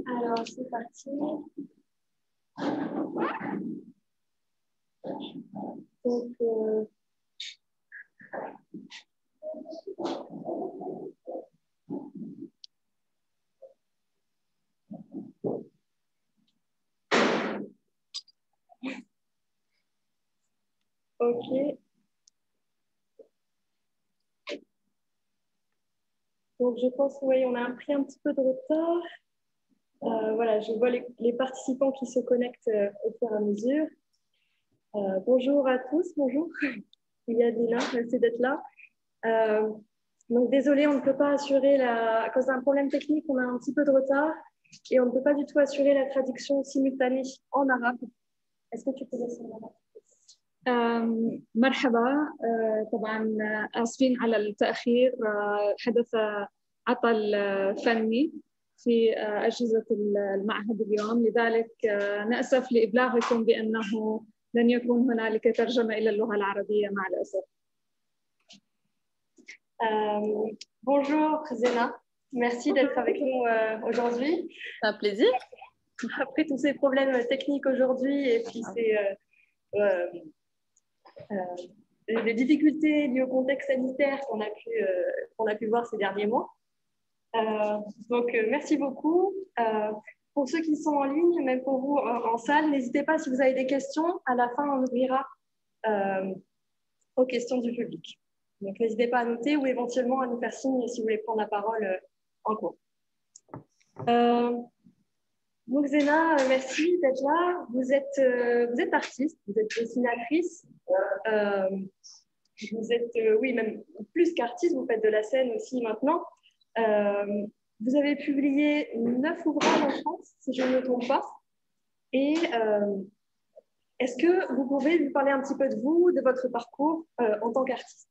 Alors, c'est parti. Donc, ok. Donc, je pense que oui, on a pris un petit peu de retard. Voilà, je vois les participants qui se connectent au fur et à mesure. Bonjour à tous, bonjour. Il y a Dina, merci d'être là. Donc, désolé, on ne peut pas assurer, à cause d'un problème technique, on a un petit peu de retard et on ne peut pas du tout assurer la traduction simultanée en arabe. Est-ce que tu peux laisser en arabe? مرحبا. طبعا آسفين على التأخير. حدث عطل فني في أجهزة المعهد اليوم، لذلك نأسف لإبلاغكم بأنه لن يكون هنالك ترجمة إلى اللغة العربية مع الأسف. Bonjour Zena, merci d'être avec nous aujourd'hui. C'est un plaisir. Après tous ces problèmes techniques aujourd'hui et puis les difficultés liées au contexte sanitaire qu'on a pu voir ces derniers mois. Donc, merci beaucoup. Pour ceux qui sont en ligne, même pour vous en salle, n'hésitez pas si vous avez des questions. À la fin, on ouvrira aux questions du public. Donc, n'hésitez pas à noter ou éventuellement à nous faire signe si vous voulez prendre la parole en cours. Donc, Zena, merci d'être là. Vous êtes artiste, vous êtes dessinatrice. Vous êtes, oui, même plus qu'artiste, vous faites de la scène aussi maintenant. Vous avez publié 9 ouvrages en France, si je ne me trompe pas. Et est-ce que vous pouvez nous parler un petit peu de vous, de votre parcours en tant qu'artiste?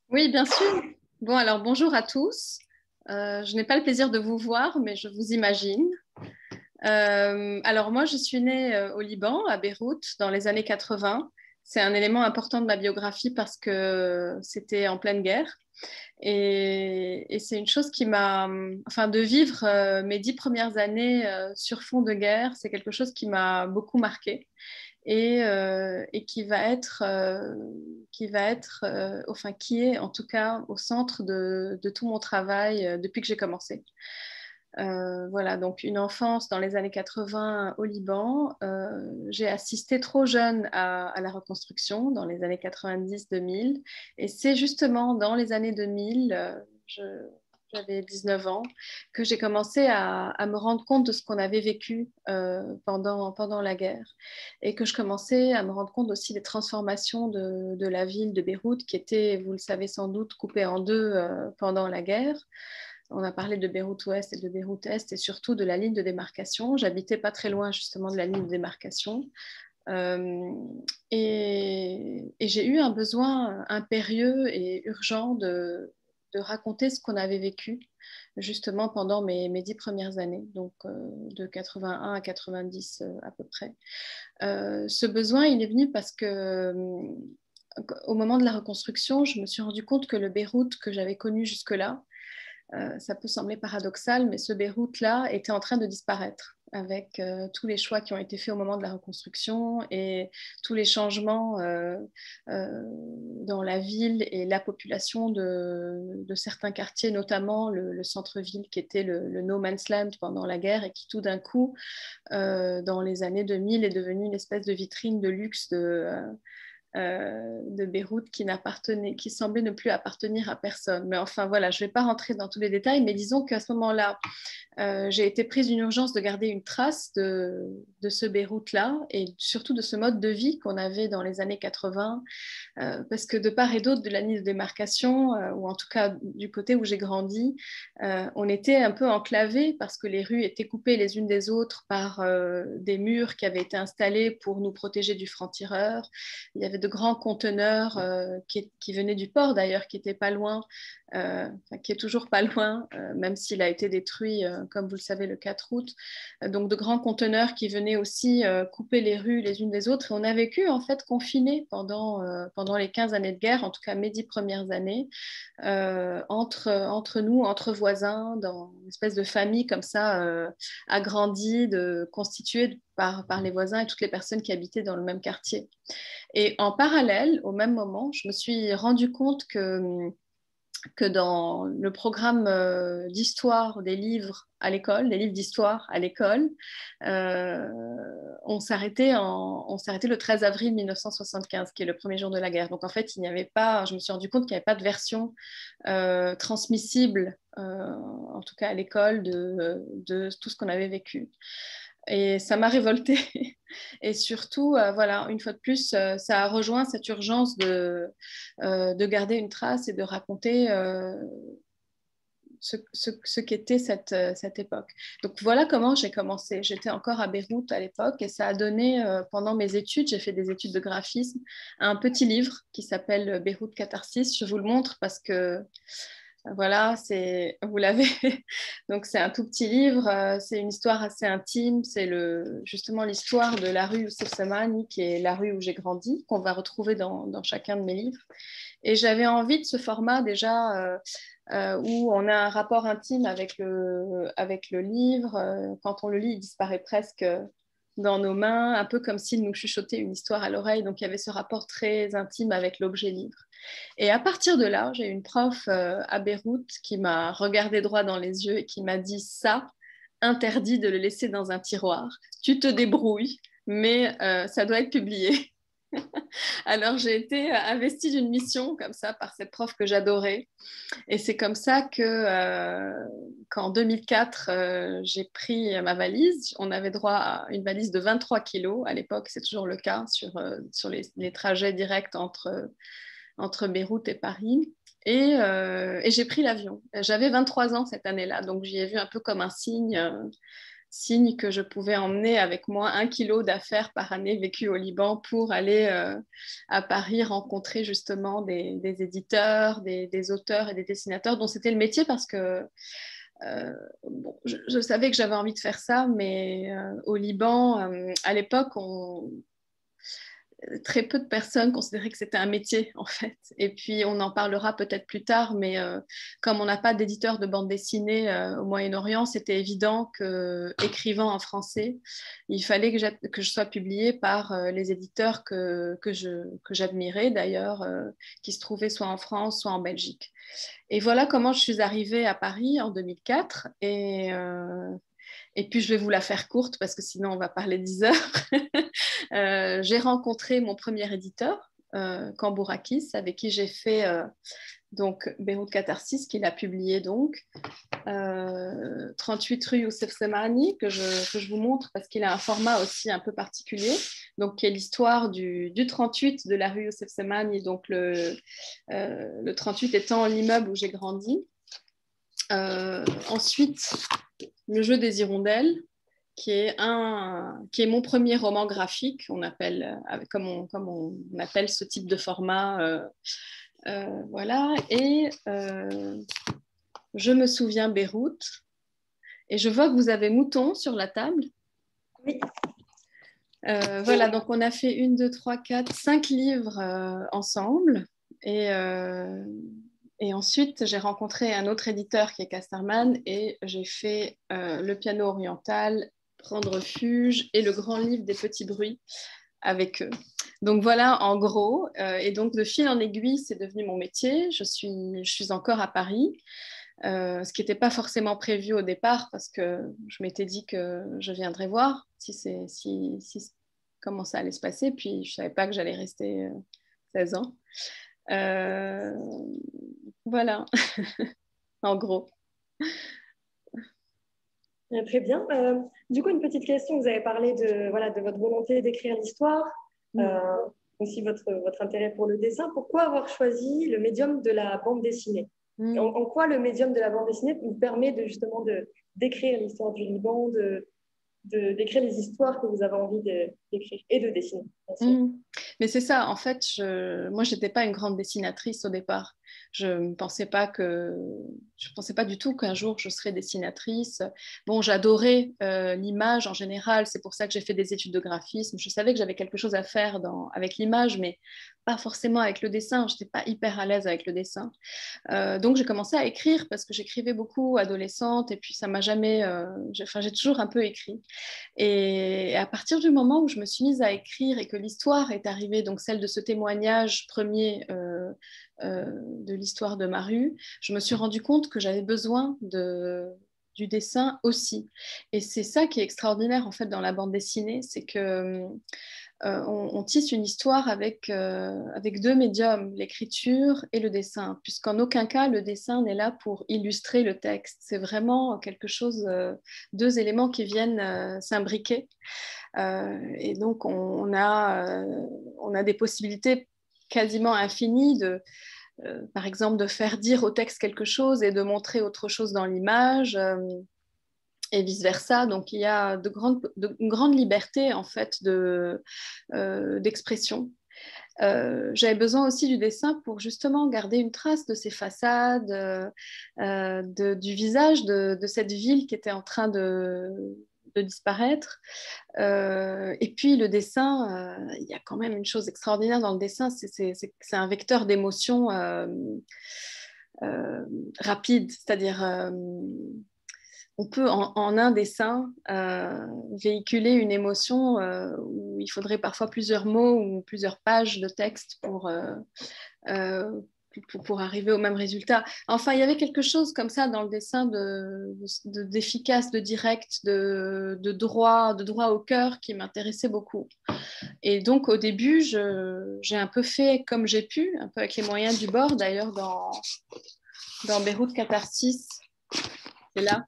Oui, bien sûr. Bon, alors bonjour à tous. Je n'ai pas le plaisir de vous voir, mais je vous imagine. Alors moi, je suis née au Liban, à Beyrouth, dans les années 80. C'est un élément important de ma biographie parce que c'était en pleine guerre. Et c'est une chose qui m'a... Enfin, de vivre mes 10 premières années sur fond de guerre, c'est quelque chose qui m'a beaucoup marquée et qui est en tout cas au centre de tout mon travail depuis que j'ai commencé. Voilà, donc une enfance dans les années 80 au Liban. J'ai assisté trop jeune à la reconstruction dans les années 90-2000. Et c'est justement dans les années 2000, j'avais 19 ans, que j'ai commencé à me rendre compte de ce qu'on avait vécu pendant la guerre. Et que je commençais à me rendre compte aussi des transformations de la ville de Beyrouth, qui était, vous le savez sans doute, coupée en deux pendant la guerre. On a parlé de Beyrouth-Ouest et de Beyrouth-Est et surtout de la ligne de démarcation. J'habitais pas très loin justement de la ligne de démarcation. Et j'ai eu un besoin impérieux et urgent de raconter ce qu'on avait vécu justement pendant mes 10 premières années, donc de 81 à 90 à peu près. Ce besoin, il est venu parce que au moment de la reconstruction, je me suis rendu compte que le Beyrouth que j'avais connu jusque-là, ça peut sembler paradoxal, mais ce Beyrouth-là était en train de disparaître avec tous les choix qui ont été faits au moment de la reconstruction et tous les changements dans la ville et la population de certains quartiers, notamment le centre-ville qui était le no man's land pendant la guerre et qui tout d'un coup, dans les années 2000, est devenu une espèce de vitrine de luxe de Beyrouth qui semblait ne plus appartenir à personne. Mais enfin, voilà, je ne vais pas rentrer dans tous les détails, mais disons qu'à ce moment-là, j'ai été prise d'une urgence de garder une trace de ce Beyrouth-là et surtout de ce mode de vie qu'on avait dans les années 80, parce que de part et d'autre de la ligne de démarcation, ou en tout cas du côté où j'ai grandi, on était un peu enclavés parce que les rues étaient coupées les unes des autres par des murs qui avaient été installés pour nous protéger du franc-tireur. Il y avait de grands conteneurs qui venaient du port d'ailleurs, qui n'était pas loin, qui est toujours pas loin, même s'il a été détruit, comme vous le savez, le 4 août. Donc de grands conteneurs qui venaient aussi couper les rues les unes des autres. Et on a vécu en fait confinés pendant les 15 années de guerre, en tout cas mes 10 premières années, entre nous, entre voisins, dans une espèce de famille comme ça, agrandie, constituée par les voisins et toutes les personnes qui habitaient dans le même quartier. Et en parallèle, au même moment, je me suis rendu compte que dans le programme d'histoire des livres à l'école, des livres d'histoire à l'école, on s'arrêtait le 13 avril 1975, qui est le premier jour de la guerre. Donc en fait, je me suis rendu compte qu'il n'y avait pas de version transmissible, en tout cas à l'école, de tout ce qu'on avait vécu. Et ça m'a révoltée. Et surtout, voilà, une fois de plus, ça a rejoint cette urgence de garder une trace et de raconter ce qu'était cette époque. Donc voilà comment j'ai commencé. J'étais encore à Beyrouth à l'époque et ça a donné, pendant mes études, j'ai fait des études de graphisme, un petit livre qui s'appelle Beyrouth Catharsis. Je vous le montre parce que voilà, vous l'avez. Donc c'est un tout petit livre, c'est une histoire assez intime, c'est justement l'histoire de la rue Youssef Samani, qui est la rue où j'ai grandi, qu'on va retrouver dans chacun de mes livres. Et j'avais envie de ce format déjà où on a un rapport intime avec le livre. Quand on le lit, il disparaît presque dans nos mains, un peu comme s'il nous chuchotait une histoire à l'oreille. Donc il y avait ce rapport très intime avec l'objet livre. Et à partir de là, j'ai eu une prof à Beyrouth qui m'a regardé droit dans les yeux et qui m'a dit ça, interdit de le laisser dans un tiroir. Tu te débrouilles, mais ça doit être publié. Alors j'ai été investie d'une mission comme ça par cette prof que j'adorais. Et c'est comme ça qu'en 2004, j'ai pris ma valise. On avait droit à une valise de 23 kilos à l'époque, c'est toujours le cas sur les trajets directs entre Beyrouth et Paris. Et j'ai pris l'avion. J'avais 23 ans cette année-là, donc j'y ai vu un peu comme un signe que je pouvais emmener avec moi 1 kilo d'affaires par année vécues au Liban pour aller à Paris rencontrer justement des éditeurs, des auteurs et des dessinateurs dont c'était le métier parce que bon, je savais que j'avais envie de faire ça, mais au Liban, à l'époque, très peu de personnes considéraient que c'était un métier en fait. Et puis on en parlera peut-être plus tard, mais comme on n'a pas d'éditeur de bande dessinée au Moyen-Orient, c'était évident qu'écrivant en français, il fallait que je sois publiée par les éditeurs que j'admirais d'ailleurs, qui se trouvaient soit en France, soit en Belgique. Et voilà comment je suis arrivée à Paris en 2004. Et puis, je vais vous la faire courte parce que sinon, on va parler 10 heures. J'ai rencontré mon premier éditeur, Cambourakis, avec qui j'ai fait donc Beyrouth Catharsis, qu'il a publié donc. 38 rue Youssef Semani, que je vous montre parce qu'il a un format aussi un peu particulier. Donc, qui est l'histoire du 38 de la rue Youssef Semani, donc le 38 étant l'immeuble où j'ai grandi. Ensuite, Le jeu des hirondelles, qui est mon premier roman graphique, comme on appelle ce type de format. Voilà. Et Je me souviens Beyrouth. Et je vois que vous avez Mouton sur la table. Oui. Voilà, donc on a fait 1, 2, 3, 4, 5 livres ensemble. Et ensuite, j'ai rencontré un autre éditeur qui est Casterman et j'ai fait Le piano oriental, Prendre refuge et Le grand livre des petits bruits avec eux. Donc voilà, en gros. Et donc, de fil en aiguille, c'est devenu mon métier. Je suis encore à Paris, ce qui n'était pas forcément prévu au départ parce que je m'étais dit que je viendrais voir comment ça allait se passer. Puis, je ne savais pas que j'allais rester 16 ans. Voilà, en gros. Très bien. Du coup, une petite question. Vous avez parlé de votre volonté d'écrire l'histoire, aussi votre intérêt pour le dessin. Pourquoi avoir choisi le médium de la bande dessinée? En quoi le médium de la bande dessinée vous permet justement d'écrire l'histoire du Liban, d'écrire les histoires que vous avez envie d'écrire et de dessiner, bien sûr. Mais c'est ça, en fait, moi, je n'étais pas une grande dessinatrice au départ. Je ne pensais pas du tout qu'un jour je serais dessinatrice. Bon, j'adorais l'image en général, c'est pour ça que j'ai fait des études de graphisme. Je savais que j'avais quelque chose à faire avec l'image, mais pas forcément avec le dessin. Je n'étais pas hyper à l'aise avec le dessin. Donc j'ai commencé à écrire parce que j'écrivais beaucoup adolescente et puis ça m'a jamais... j'ai toujours un peu écrit. Et à partir du moment où je me suis mise à écrire et que l'histoire est arrivée, donc celle de ce témoignage premier de l'histoire de Maru, je me suis rendu compte que j'avais besoin du dessin aussi. Et c'est ça qui est extraordinaire en fait dans la bande dessinée, c'est que on tisse une histoire avec deux médiums, l'écriture et le dessin, puisqu'en aucun cas le dessin n'est là pour illustrer le texte. C'est vraiment quelque chose, deux éléments qui viennent s'imbriquer. Et donc on a des possibilités quasiment infinies par exemple, de faire dire au texte quelque chose et de montrer autre chose dans l'image. Et vice-versa. Donc, il y a une grande liberté, en fait, d'expression. J'avais besoin aussi du dessin pour justement garder une trace de ces façades, du visage de cette ville qui était en train de disparaître. Et puis, le dessin, il y a quand même une chose extraordinaire dans le dessin, c'est un vecteur d'émotion rapide, c'est-à-dire on peut en un dessin véhiculer une émotion où il faudrait parfois plusieurs mots ou plusieurs pages de texte pour arriver au même résultat. Enfin, il y avait quelque chose comme ça dans le dessin d'efficace, de direct, de droit au cœur qui m'intéressait beaucoup. Et donc, au début, j'ai un peu fait comme j'ai pu, un peu avec les moyens du bord. D'ailleurs, dans Beyrouth Catharsis, c'est là.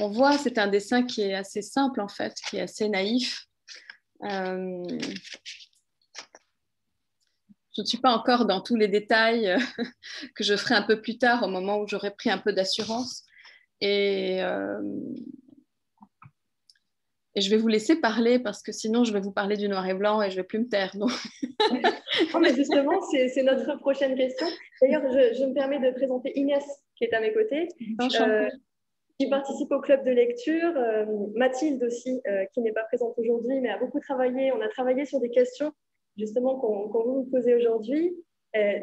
On voit, c'est un dessin qui est assez simple en fait, qui est assez naïf. Je ne suis pas encore dans tous les détails que je ferai un peu plus tard au moment où j'aurai pris un peu d'assurance. Et je vais vous laisser parler parce que sinon je vais vous parler du noir et blanc et je ne vais plus me taire. Donc. Non, mais justement, c'est notre prochaine question. D'ailleurs, je me permets de présenter Inès qui est à mes côtés. Qui participe au club de lecture, Mathilde aussi, qui n'est pas présente aujourd'hui, mais a beaucoup travaillé. On a travaillé sur des questions justement qu'on veut vous poser aujourd'hui,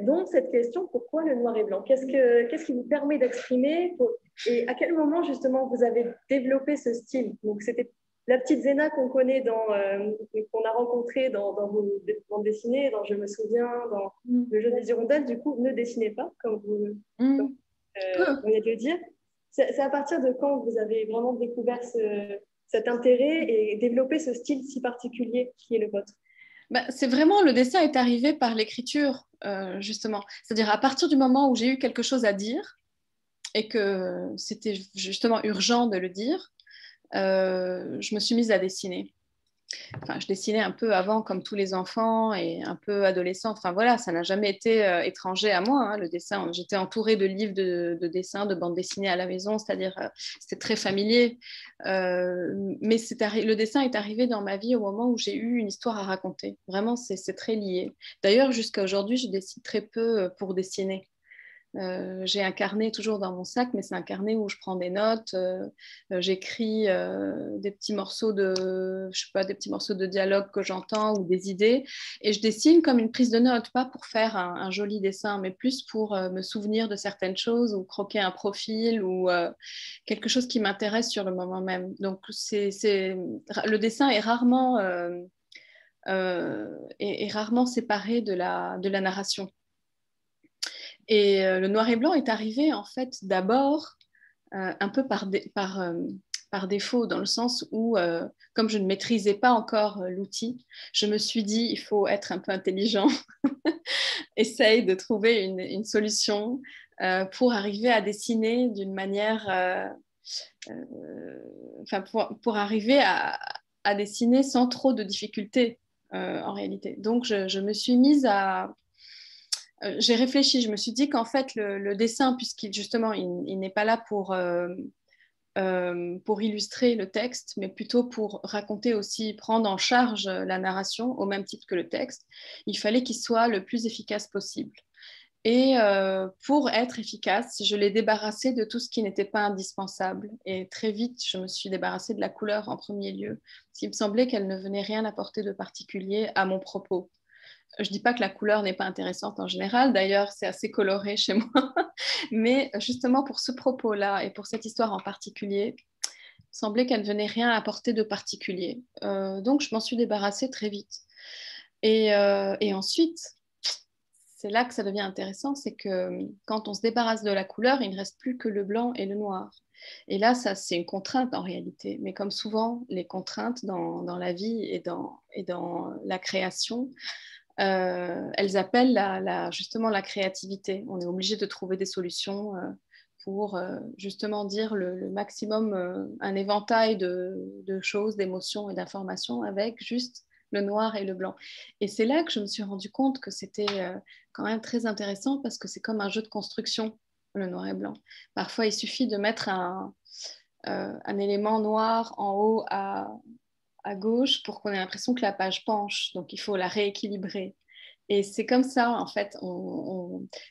dont cette question, pourquoi le noir et blanc? Qu'est-ce qui vous permet d'exprimer et à quel moment justement vous avez développé ce style? Donc c'était la petite Zéna qu'on connaît, qu'on a rencontrée dans vos bandes dessinées, dans Je me souviens, dans Le jeu des hirondelles, du coup, ne dessinez pas, comme vous venez de le dire. C'est à partir de quand vous avez vraiment découvert cet intérêt et développé ce style si particulier qui est le vôtre? C'est vraiment, le dessin est arrivé par l'écriture, justement. C'est-à-dire à partir du moment où j'ai eu quelque chose à dire et que c'était justement urgent de le dire, je me suis mise à dessiner. Enfin, je dessinais un peu avant comme tous les enfants et un peu adolescente. Enfin voilà, ça n'a jamais été étranger à moi, hein, le dessin. J'étais entourée de livres de dessins, de bandes dessinées à la maison, c'est-à-dire c'était très familier. Mais le dessin est arrivé dans ma vie au moment où j'ai eu une histoire à raconter. Vraiment, c'est très lié. D'ailleurs, jusqu'à aujourd'hui, je dessine très peu pour dessiner. J'ai un carnet toujours dans mon sac, mais c'est un carnet où je prends des notes, j'écris des petits morceaux des petits morceaux de dialogue que j'entends ou des idées, et je dessine comme une prise de notes, pas pour faire un joli dessin, mais plus pour me souvenir de certaines choses ou croquer un profil ou quelque chose qui m'intéresse sur le moment même. Donc le dessin est rarement séparé de la narration. Et le noir et blanc est arrivé en fait d'abord un peu par défaut, dans le sens où, comme je ne maîtrisais pas encore l'outil, je me suis dit, il faut être un peu intelligent, essaye de trouver une solution pour arriver à dessiner d'une manière, pour arriver à dessiner sans trop de difficultés en réalité. Donc, je me suis mise à... j'ai réfléchi, je me suis dit qu'en fait, le dessin, puisqu'il justement, il n'est pas là pour illustrer le texte, mais plutôt pour raconter aussi, prendre en charge la narration au même titre que le texte. Il fallait qu'il soit le plus efficace possible. Et pour être efficace, je l'ai débarrassé de tout ce qui n'était pas indispensable. Et très vite, je me suis débarrassée de la couleur en premier lieu, parce qu'il me semblait qu'elle ne venait rien apporter de particulier à mon propos. Je ne dis pas que la couleur n'est pas intéressante en général, d'ailleurs c'est assez coloré chez moi, mais justement pour ce propos-là et pour cette histoire en particulier, il me semblait qu'elle ne venait rien apporter de particulier. Donc je m'en suis débarrassée très vite. Et ensuite, c'est là que ça devient intéressant, c'est que quand on se débarrasse de la couleur, il ne reste plus que le blanc et le noir. Et là, ça, c'est une contrainte en réalité. Mais comme souvent, les contraintes dans la vie et dans la création, elles appellent justement la créativité. On est obligé de trouver des solutions pour justement dire le maximum, un éventail de choses, d'émotions et d'informations avec juste le noir et le blanc. Et c'est là que je me suis rendu compte que c'était quand même très intéressant parce que c'est comme un jeu de construction, le noir et blanc. Parfois, il suffit de mettre un élément noir en haut à gauche pour qu'on ait l'impression que la page penche. Donc, il faut la rééquilibrer. Et c'est comme ça, en fait,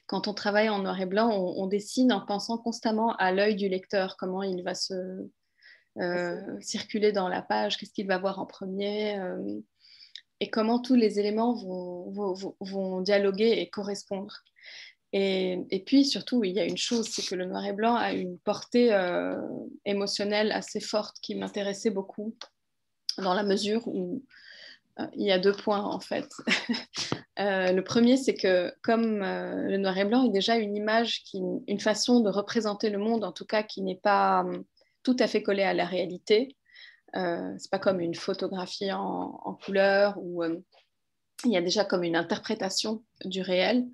quand on travaille en noir et blanc, on dessine en pensant constamment à l'œil du lecteur, comment il va se circuler dans la page, qu'est-ce qu'il va voir en premier, et comment tous les éléments vont dialoguer et correspondre. Et puis, surtout, il y a une chose, c'est que le noir et blanc a une portée émotionnelle assez forte qui m'intéressait beaucoup, dans la mesure où il y a 2 points, en fait. Le premier, c'est que comme le noir et blanc est déjà une image, une façon de représenter le monde, en tout cas, qui n'est pas tout à fait collée à la réalité. C'est pas comme une photographie en couleur où il y a déjà comme une interprétation du réel.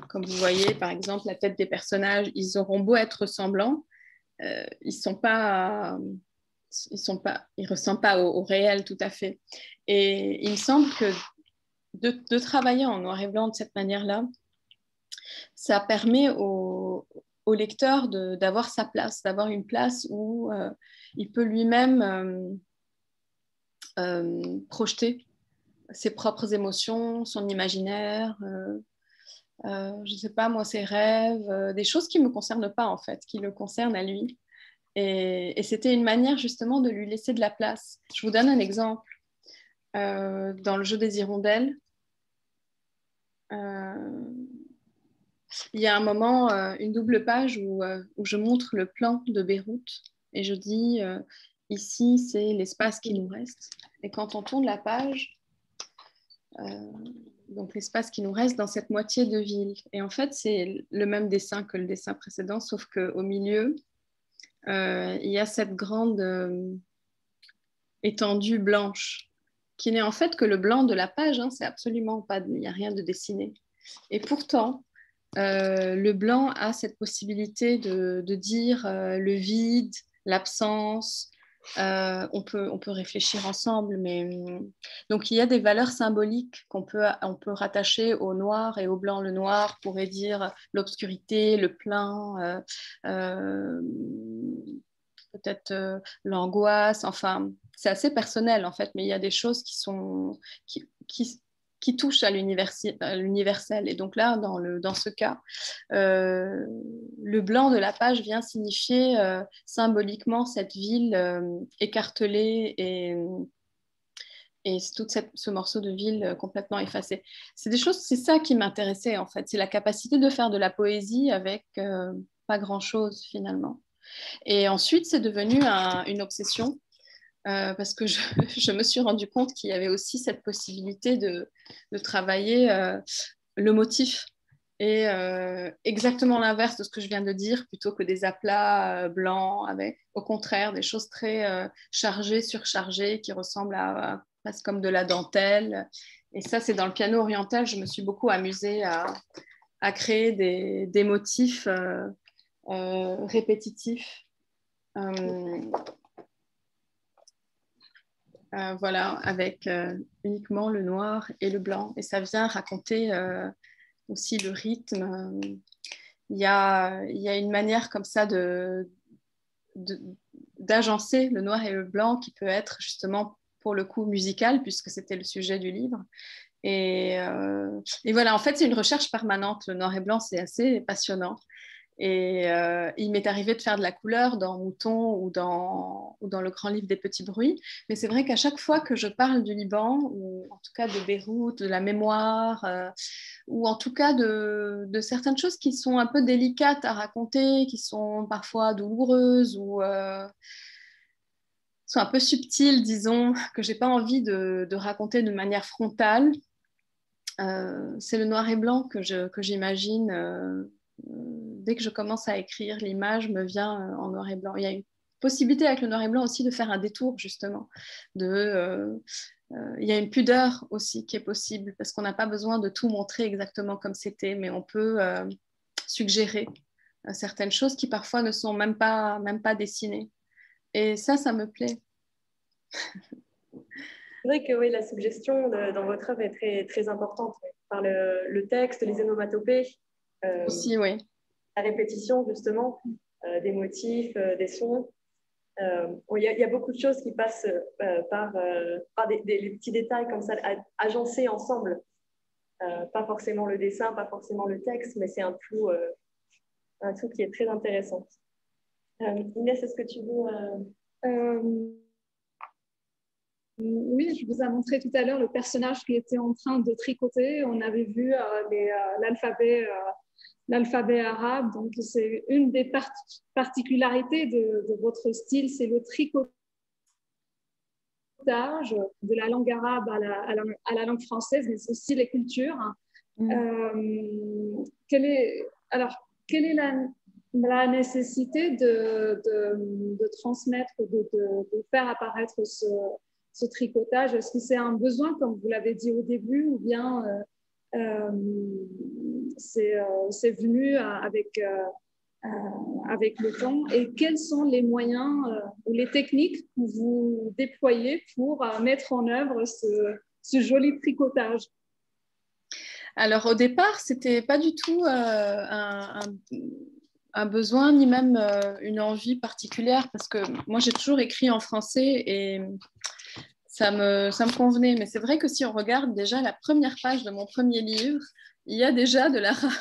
Comme vous voyez, par exemple, la tête des personnages, ils auront beau être ressemblants, ils ressemblent pas au réel tout à fait. Et il me semble que de travailler en noir et blanc de cette manière-là, ça permet au lecteur d'avoir sa place, d'avoir une place où il peut lui-même projeter ses propres émotions, son imaginaire, je ne sais pas moi, ses rêves, des choses qui ne me concernent pas en fait, qui le concernent à lui. Et c'était une manière justement de lui laisser de la place. Je vous donne un exemple. Dans le jeu des hirondelles, il y a un moment, une double page où je montre le plan de Beyrouth et je dis ici c'est l'espace qui nous reste. Et quand on tourne la page, donc l'espace qui nous reste dans cette moitié de ville. Et en fait, c'est le même dessin que le dessin précédent, sauf qu'au milieu, il y a cette grande étendue blanche qui n'est en fait que le blanc de la page. Hein, c'est absolument pas, il n'y a rien de dessiné. Et pourtant, le blanc a cette possibilité de dire le vide, l'absence. On peut réfléchir ensemble, mais donc il y a des valeurs symboliques on peut rattacher au noir et au blanc. Le noir pourrait dire l'obscurité, le plein, peut-être l'angoisse. Enfin, c'est assez personnel en fait, mais il y a des choses qui touchent à l'universel. Et donc là, dans ce cas, le blanc de la page vient signifier symboliquement cette ville écartelée et tout ce morceau de ville complètement effacé. C'est ça qui m'intéressait en fait, c'est la capacité de faire de la poésie avec pas grand-chose finalement. Et ensuite, c'est devenu une obsession parce que je me suis rendu compte qu'il y avait aussi cette possibilité de travailler le motif et exactement l'inverse de ce que je viens de dire, plutôt que des aplats blancs, avec au contraire des choses très chargées, surchargées, qui ressemblent à presque comme de la dentelle. Et ça, c'est dans le piano oriental, je me suis beaucoup amusée à créer des motifs répétitifs. Voilà, avec uniquement le noir et le blanc. Et ça vient raconter aussi le rythme. Il y a une manière comme ça d'agencer le noir et le blanc qui peut être justement pour le coup musical puisque c'était le sujet du livre. Et voilà, en fait, c'est une recherche permanente. Le noir et blanc, c'est assez passionnant. Et il m'est arrivé de faire de la couleur dans Mouton ou dans le grand livre des petits bruits. Mais c'est vrai qu'à chaque fois que je parle du Liban, ou en tout cas de Beyrouth, de la mémoire, ou en tout cas de certaines choses qui sont un peu délicates à raconter, qui sont parfois douloureuses ou sont un peu subtiles, disons, que j'ai pas envie de raconter de manière frontale, c'est le noir et blanc que j'imagine. Dès que je commence à écrire, l'image me vient en noir et blanc. Il y a une possibilité avec le noir et blanc aussi de faire un détour, justement. Il y a une pudeur aussi qui est possible, parce qu'on n'a pas besoin de tout montrer exactement comme c'était, mais on peut suggérer certaines choses qui parfois ne sont même pas dessinées. Et ça me plaît. C'est vrai que oui, la suggestion dans votre œuvre est très, très importante par le texte, les onomatopées, aussi, oui. la répétition justement des motifs, des sons. Il y a beaucoup de choses qui passent par des petits détails comme ça, agencés ensemble. Pas forcément le dessin, pas forcément le texte, mais c'est un tout qui est très intéressant. Inès, est-ce que tu veux... Oui, je vous ai montré tout à l'heure le personnage qui était en train de tricoter. On avait vu l'alphabet arabe. Donc, c'est une des particularités de votre style, c'est le tricotage de la langue arabe à la langue française, mais aussi les cultures. Quelle est la nécessité de transmettre, de faire apparaître ce tricotage? Est-ce que c'est un besoin, comme vous l'avez dit au début, ou bien c'est venu avec le temps? Et quels sont les moyens ou les techniques que vous déployez pour mettre en œuvre ce joli tricotage? Alors au départ, c'était pas du tout un besoin ni même une envie particulière parce que moi j'ai toujours écrit en français et ça me convenait. Mais c'est vrai que si on regarde déjà la première page de mon premier livre, il y a déjà de l'arabe.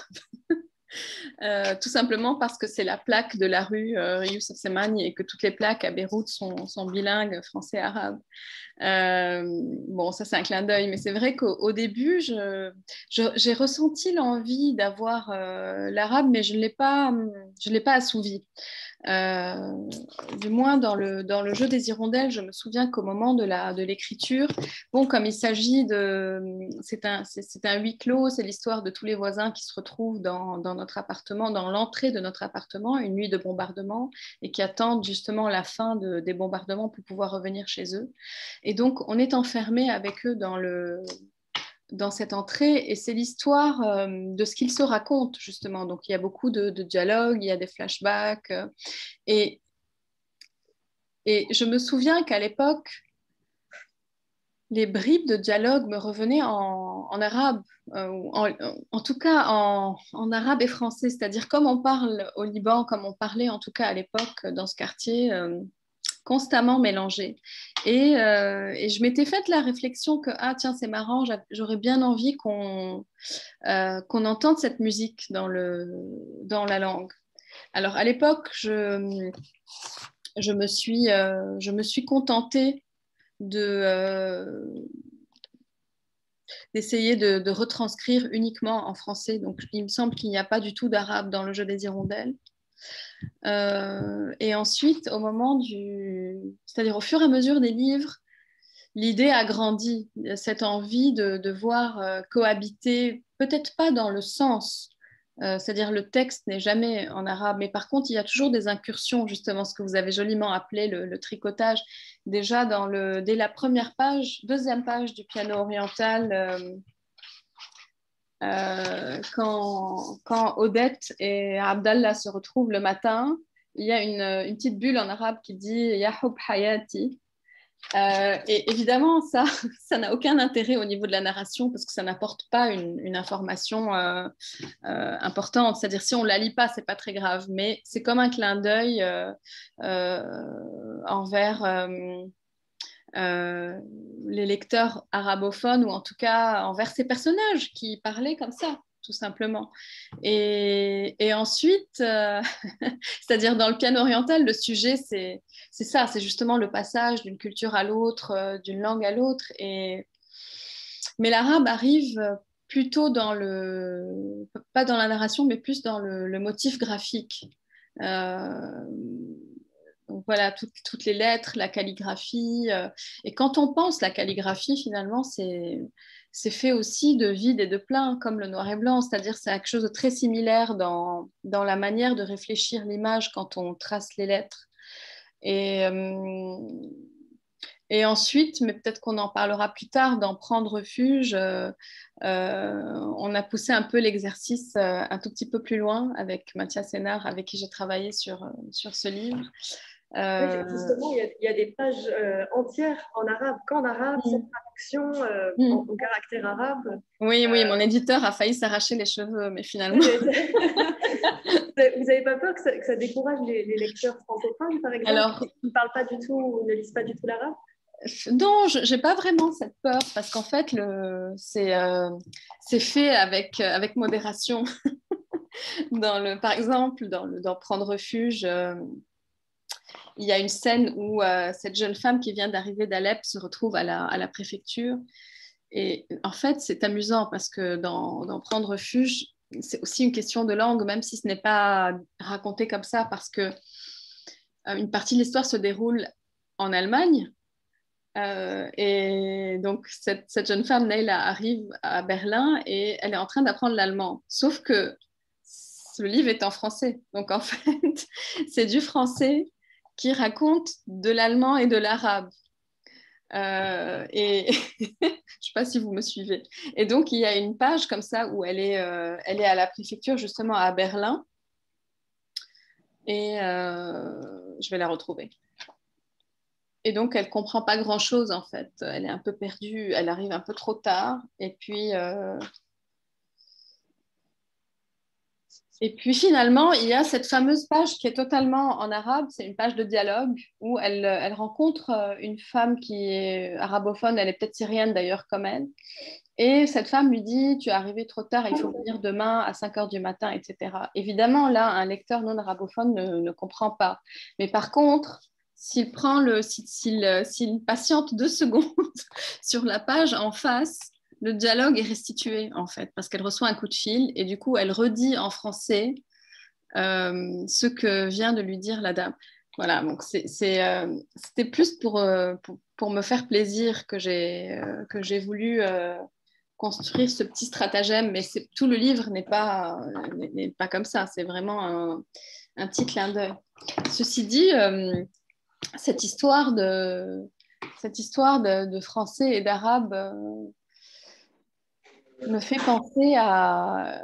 Tout simplement parce que c'est la plaque de la rue Youssef Semani et que toutes les plaques à Beyrouth sont bilingues français-arabe. Bon, ça c'est un clin d'œil, mais c'est vrai qu'au début, j'ai ressenti l'envie d'avoir l'arabe, mais je ne l'ai pas assouvi. Du moins dans le jeu des hirondelles, je me souviens qu'au moment de l'écriture, bon, comme il s'agit c'est un huis clos, c'est l'histoire de tous les voisins qui se retrouvent dans notre appartement, dans l'entrée de notre appartement, une nuit de bombardement, et qui attendent justement la fin des bombardements pour pouvoir revenir chez eux. Et donc, on est enfermé avec eux dans cette entrée, et c'est l'histoire de ce qu'ils se racontent, justement. Donc, il y a beaucoup de dialogues, il y a des flashbacks, et je me souviens qu'à l'époque, les bribes de dialogue me revenaient en arabe, en tout cas en arabe et français, c'est-à-dire comme on parle au Liban, comme on parlait en tout cas à l'époque dans ce quartier, constamment mélangés. Et je m'étais faite la réflexion que, ah tiens, c'est marrant, j'aurais bien envie qu'on entende cette musique dans la langue. Alors, à l'époque, je me suis contentée d'essayer de retranscrire uniquement en français. Donc, il me semble qu'il n'y a pas du tout d'arabe dans le jeu des hirondelles. Et ensuite, c'est-à-dire au fur et à mesure des livres, l'idée a grandi, cette envie de voir cohabiter, peut-être pas dans le sens, c'est-à-dire le texte n'est jamais en arabe, mais par contre, il y a toujours des incursions, justement, ce que vous avez joliment appelé le tricotage. Déjà, dès la deuxième page du piano oriental, quand Odette et Abdallah se retrouvent le matin, il y a une petite bulle en arabe qui dit « Ya hub hayati ». Et évidemment, ça n'a aucun intérêt au niveau de la narration parce que ça n'apporte pas une information importante. C'est-à-dire, si on ne la lit pas, ce n'est pas très grave, mais c'est comme un clin d'œil envers les lecteurs arabophones ou en tout cas envers ces personnages qui parlaient comme ça, tout simplement. Et ensuite, c'est-à-dire dans le piano oriental, le sujet, c'est ça, c'est justement le passage d'une culture à l'autre, d'une langue à l'autre. Mais l'arabe arrive plutôt pas dans la narration, mais plus dans le motif graphique. Donc voilà, toutes les lettres, la calligraphie. Et quand on pense la calligraphie, finalement, c'est fait aussi de vide et de plein, comme le noir et blanc. C'est-à-dire c'est quelque chose de très similaire dans la manière de réfléchir l'image quand on trace les lettres. Et, et ensuite, mais peut-être qu'on en parlera plus tard, d'en prendre refuge, on a poussé un peu l'exercice un tout petit peu plus loin avec Mathias Sénard, avec qui j'ai travaillé sur ce livre. Oui, justement, il y a des pages entières en arabe, qu'en arabe, sans traduction, en caractère arabe. Oui, mon éditeur a failli s'arracher les cheveux, mais finalement... Vous n'avez pas peur que ça décourage les lecteurs francophones, par exemple, Alors, qui ne parlent pas du tout ou ne lisent pas du tout l'arabe? Non, je n'ai pas vraiment cette peur parce qu'en fait, c'est fait avec modération. Par exemple, dans Prendre refuge, il y a une scène où cette jeune femme qui vient d'arriver d'Alep se retrouve à la préfecture. Et en fait, c'est amusant parce que dans Prendre refuge, c'est aussi une question de langue, même si ce n'est pas raconté comme ça, parce que une partie de l'histoire se déroule en Allemagne. Et donc, cette jeune femme, Neila, arrive à Berlin et elle est en train d'apprendre l'allemand. Sauf que le livre est en français. Donc, en fait, c'est du français qui raconte de l'allemand et de l'arabe. Et je ne sais pas si vous me suivez. Et donc, il y a une page comme ça où elle est à la préfecture, justement à Berlin. Et je vais la retrouver. Et donc, elle ne comprend pas grand-chose, en fait. Elle est un peu perdue, elle arrive un peu trop tard. Et puis finalement, il y a cette fameuse page qui est totalement en arabe. C'est une page de dialogue où elle rencontre une femme qui est arabophone. Elle est peut-être syrienne, d'ailleurs, comme elle. Et cette femme lui dit, tu es arrivé trop tard, il faut venir demain à 5 heures du matin, etc. Évidemment, là, un lecteur non arabophone ne comprend pas. Mais par contre, s'il patiente 2 secondes sur la page en face, le dialogue est restitué, en fait, parce qu'elle reçoit un coup de fil et du coup, elle redit en français ce que vient de lui dire la dame. Voilà, donc c'était plus pour me faire plaisir que j'ai voulu construire ce petit stratagème, mais tout le livre n'est pas comme ça, c'est vraiment un petit clin d'œil. Ceci dit, cette histoire de français et d'arabe me fait penser à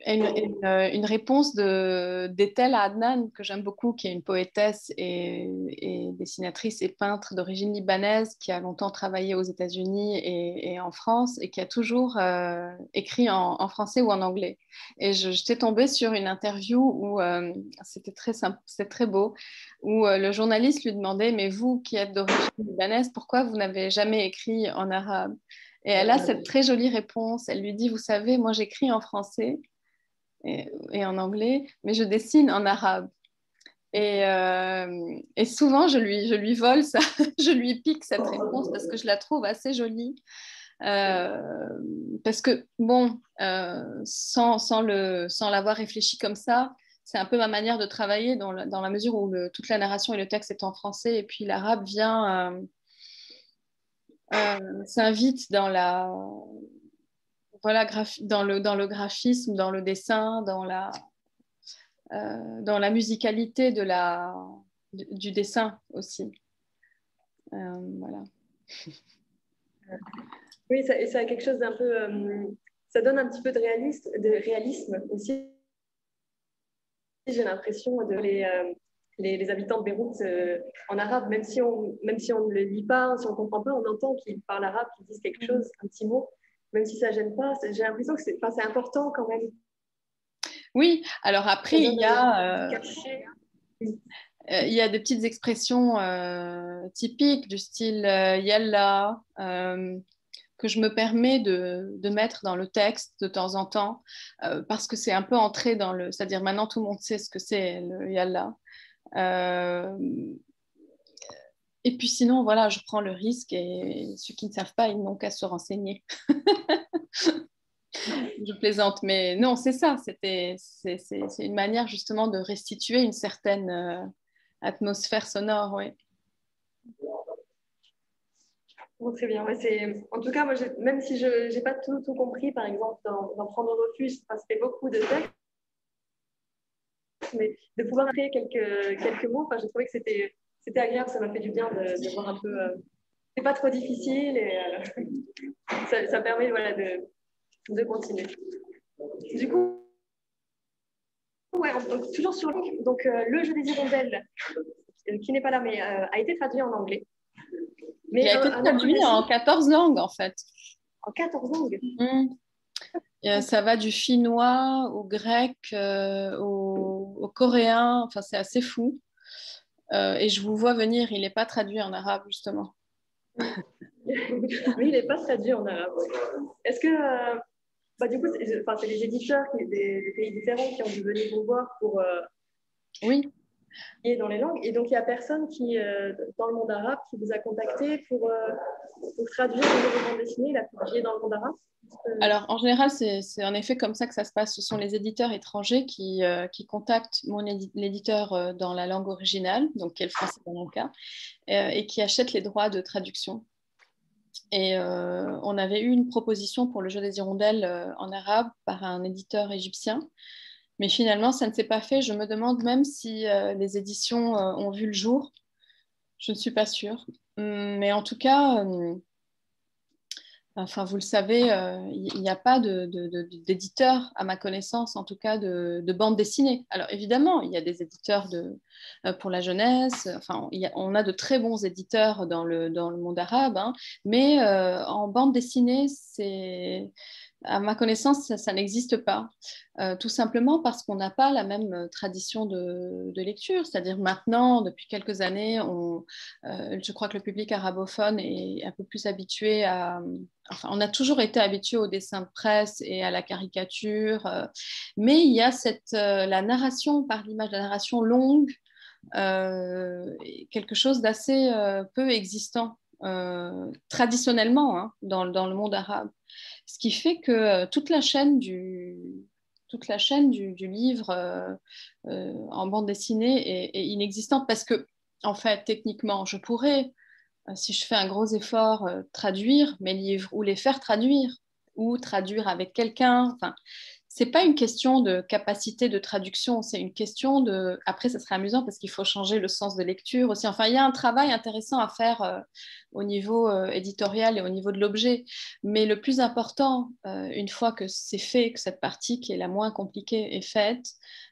une réponse d'Etel Adnan, que j'aime beaucoup, qui est une poétesse et dessinatrice et peintre d'origine libanaise, qui a longtemps travaillé aux États-Unis et en France, et qui a toujours écrit en français ou en anglais. Et j'étais tombée sur une interview où c'était très simple, c'était très beau, où le journaliste lui demandait, mais vous qui êtes d'origine libanaise, pourquoi vous n'avez jamais écrit en arabe? Et elle a cette très jolie réponse. Elle lui dit, vous savez, moi j'écris en français et en anglais, mais je dessine en arabe. Et souvent, je lui vole ça, je lui pique cette réponse parce que je la trouve assez jolie. Parce que, bon, sans l'avoir réfléchi comme ça, c'est un peu ma manière de travailler dans la mesure où toute la narration et le texte est en français et puis l'arabe vient, s'invite dans dans le graphisme, dans le dessin, dans la musicalité du dessin aussi. Voilà. Oui, ça a quelque chose d'un peu... ça donne un petit peu de réalisme aussi. J'ai l'impression les habitants de Beyrouth en arabe, même si on ne le lit pas, si on ne comprend pas, on entend qu'ils parlent arabe, qu'ils disent quelque chose, un petit mot, même si ça ne gêne pas. J'ai l'impression que c'est important quand même. Oui, alors après, il y a des petites expressions typiques du style yalla, que je me permets de mettre dans le texte de temps en temps, parce que c'est un peu entré dans le... C'est-à-dire maintenant, tout le monde sait ce que c'est le yalla. Et puis sinon, voilà, je prends le risque et ceux qui ne savent pas, ils n'ont qu'à se renseigner. Je plaisante, mais non, c'est ça. C'est une manière justement de restituer une certaine atmosphère sonore, oui. Bon, très bien. Ouais, en tout cas, moi, même si je n'ai pas tout compris, par exemple, dans Prendre refuge, ça fait beaucoup de textes, mais de pouvoir créer quelques mots, j'ai trouvé que c'était agréable, ça m'a fait du bien de voir un peu. C'est pas trop difficile et ça permet voilà, de continuer. Du coup, ouais, donc, toujours sur donc, le jeu des hirondelles, qui n'est pas là, mais a été traduit en anglais. Mais il a été traduit en 14 langues, en fait. En 14 langues Ça va du finnois au grec, au coréen. Enfin, c'est assez fou. Et je vous vois venir, il n'est pas traduit en arabe, justement. Oui, il n'est pas traduit en arabe. Est-ce que, du coup, c'est les éditeurs des pays différents qui ont dû venir vous voir pour oui. Dans les langues. Et donc, il n'y a personne qui, dans le monde arabe, qui vous a contacté pour traduire une bande dessinée, la publier dans le monde arabe? Alors, en général, c'est en effet comme ça que ça se passe. Ce sont les éditeurs étrangers qui contactent l'éditeur dans la langue originale, donc qui est le français dans mon cas, et qui achètent les droits de traduction. Et on avait eu une proposition pour le jeu des hirondelles en arabe par un éditeur égyptien. Mais finalement, ça ne s'est pas fait. Je me demande même si les éditions ont vu le jour. Je ne suis pas sûre. Mais en tout cas, enfin, vous le savez, il n'y a pas d'éditeur, à ma connaissance, en tout cas, de bande dessinée. Alors, évidemment, il y a des éditeurs pour la jeunesse. Enfin, on a de très bons éditeurs dans le monde arabe. Hein, mais en bande dessinée, à ma connaissance, ça n'existe pas. Tout simplement parce qu'on n'a pas la même tradition de lecture. C'est-à-dire maintenant, depuis quelques années, je crois que le public arabophone est un peu plus habitué Enfin, on a toujours été habitué au dessin de presse et à la caricature, mais il y a la narration par l'image, la narration longue, quelque chose d'assez peu existant traditionnellement hein, dans le monde arabe. Ce qui fait que toute la chaîne du livre en bande dessinée est inexistante parce que, en fait, techniquement, je pourrais, si je fais un gros effort, traduire mes livres ou les faire traduire ou traduire avec quelqu'un. Enfin, c'est pas une question de capacité de traduction, c'est une question de... Après, ça serait amusant parce qu'il faut changer le sens de lecture aussi. Enfin, il y a un travail intéressant à faire au niveau éditorial et au niveau de l'objet. Mais le plus important, une fois que c'est fait, que cette partie qui est la moins compliquée est faite,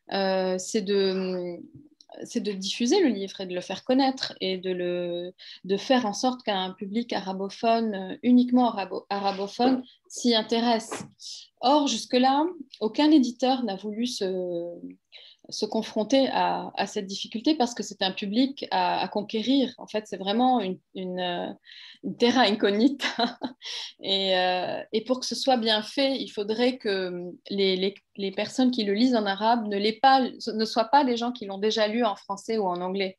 c'est de diffuser le livre et de le faire connaître et de faire en sorte qu'un public arabophone, uniquement arabophone, s'y intéresse. Or, jusque-là, aucun éditeur n'a voulu se confronter à cette difficulté parce que c'est un public à conquérir. En fait, c'est vraiment une terra incognita. Et pour que ce soit bien fait, il faudrait que les personnes qui le lisent en arabe ne soient pas les gens qui l'ont déjà lu en français ou en anglais.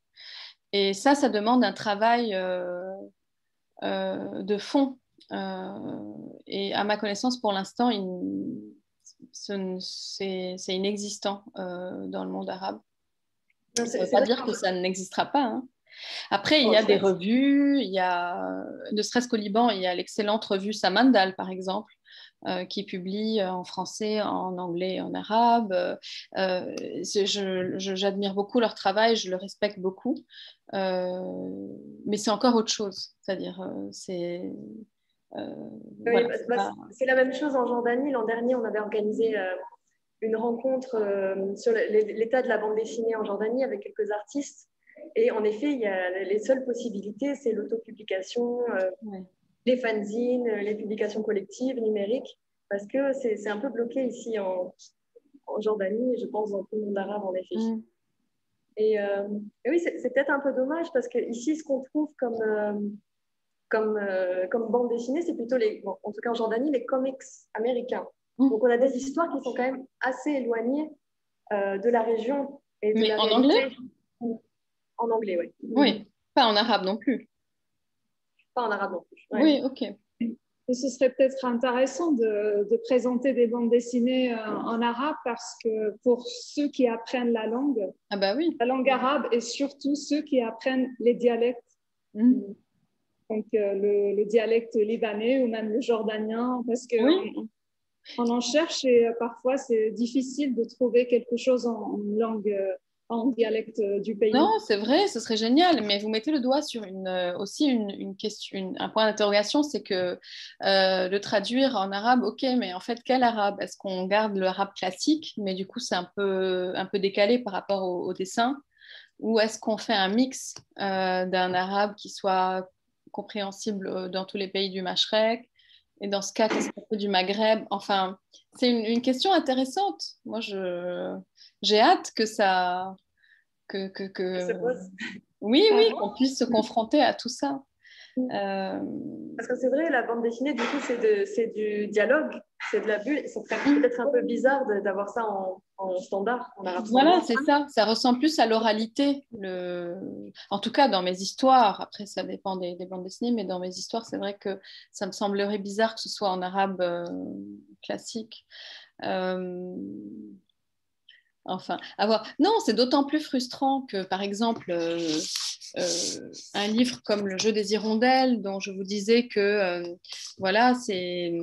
Et ça demande un travail de fond. Et à ma connaissance, pour l'instant, c'est inexistant dans le monde arabe. Ça ne veut pas dire que ça n'existera pas. Hein. Après, il y a des revues, ne serait-ce qu'au Liban, il y a l'excellente revue Samandal, par exemple, qui publie en français, en anglais et en arabe. J'admire beaucoup leur travail, je le respecte beaucoup. Mais c'est encore autre chose. C'est-à-dire, c'est... c'est la même chose en Jordanie. L'an dernier, on avait organisé une rencontre sur l'état de la bande dessinée en Jordanie avec quelques artistes. Et en effet, il y a les seules possibilités, c'est l'autopublication, Ouais. les fanzines, les publications collectives, numériques, parce que c'est un peu bloqué ici en Jordanie, et je pense dans tout le monde arabe, en effet. Et oui, c'est peut-être un peu dommage, parce qu'ici, ce qu'on trouve comme bande dessinée, c'est plutôt, bon, en tout cas en Jordanie, les comics américains. Donc, on a des histoires qui sont quand même assez éloignées de la région et de Mais la en réalité. anglais? En anglais, oui. Oui, pas en arabe non plus. Pas en arabe non plus. Ouais. Oui, ok. Et ce serait peut-être intéressant de présenter des bandes dessinées en arabe parce que pour ceux qui apprennent la langue arabe et surtout ceux qui apprennent les dialectes, donc le dialecte libanais ou même le jordanien, parce qu'on on en cherche et parfois c'est difficile de trouver quelque chose en langue, en dialecte du pays. Non, c'est vrai, ce serait génial, mais vous mettez le doigt sur aussi une question, un point d'interrogation, c'est que le traduire en arabe, ok, mais en fait, quel arabe? Est-ce qu'on garde le arabe classique, mais du coup, c'est un peu décalé par rapport au dessin, ou est-ce qu'on fait un mix d'un arabe qui soit compréhensible dans tous les pays du Mashrek, et dans ce cas, qu'est-ce qu'on fait du Maghreb? Enfin, c'est une question intéressante. Moi, j'ai hâte que ça oui, qu'on puisse se confronter à tout ça. Parce que c'est vrai, la bande dessinée, du coup, c'est du dialogue, c'est de la bulle. C'est peut-être un peu bizarre d'avoir ça en standard, en arabe Voilà, standard. c'est ça. Ça ressemble plus à l'oralité. En tout cas, dans mes histoires, après, ça dépend des bandes dessinées, mais dans mes histoires, c'est vrai que ça me semblerait bizarre que ce soit en arabe classique. Enfin, à voir. Non, c'est d'autant plus frustrant que, par exemple, un livre comme Le jeu des hirondelles, dont je vous disais que, voilà, c'est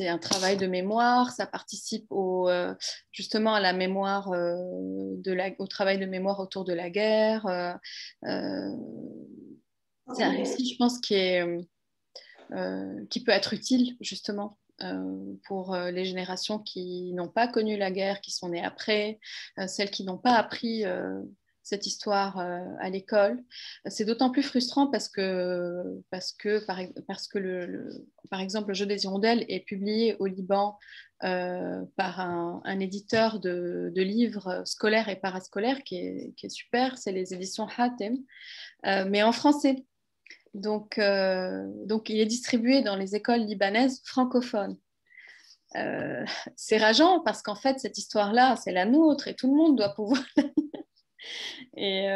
un travail de mémoire, ça participe justement à la mémoire, au travail de mémoire autour de la guerre. C'est un récit, je pense, qui peut être utile, justement. Pour les générations qui n'ont pas connu la guerre, qui sont nées après, celles qui n'ont pas appris cette histoire à l'école. C'est d'autant plus frustrant parce que par exemple, le jeu des hirondelles est publié au Liban par un éditeur de livres scolaires et parascolaires qui est super, c'est les éditions Hatem, mais en français. Donc, il est distribué dans les écoles libanaises francophones. C'est rageant parce qu'en fait, cette histoire-là, c'est la nôtre et tout le monde doit pouvoir. Et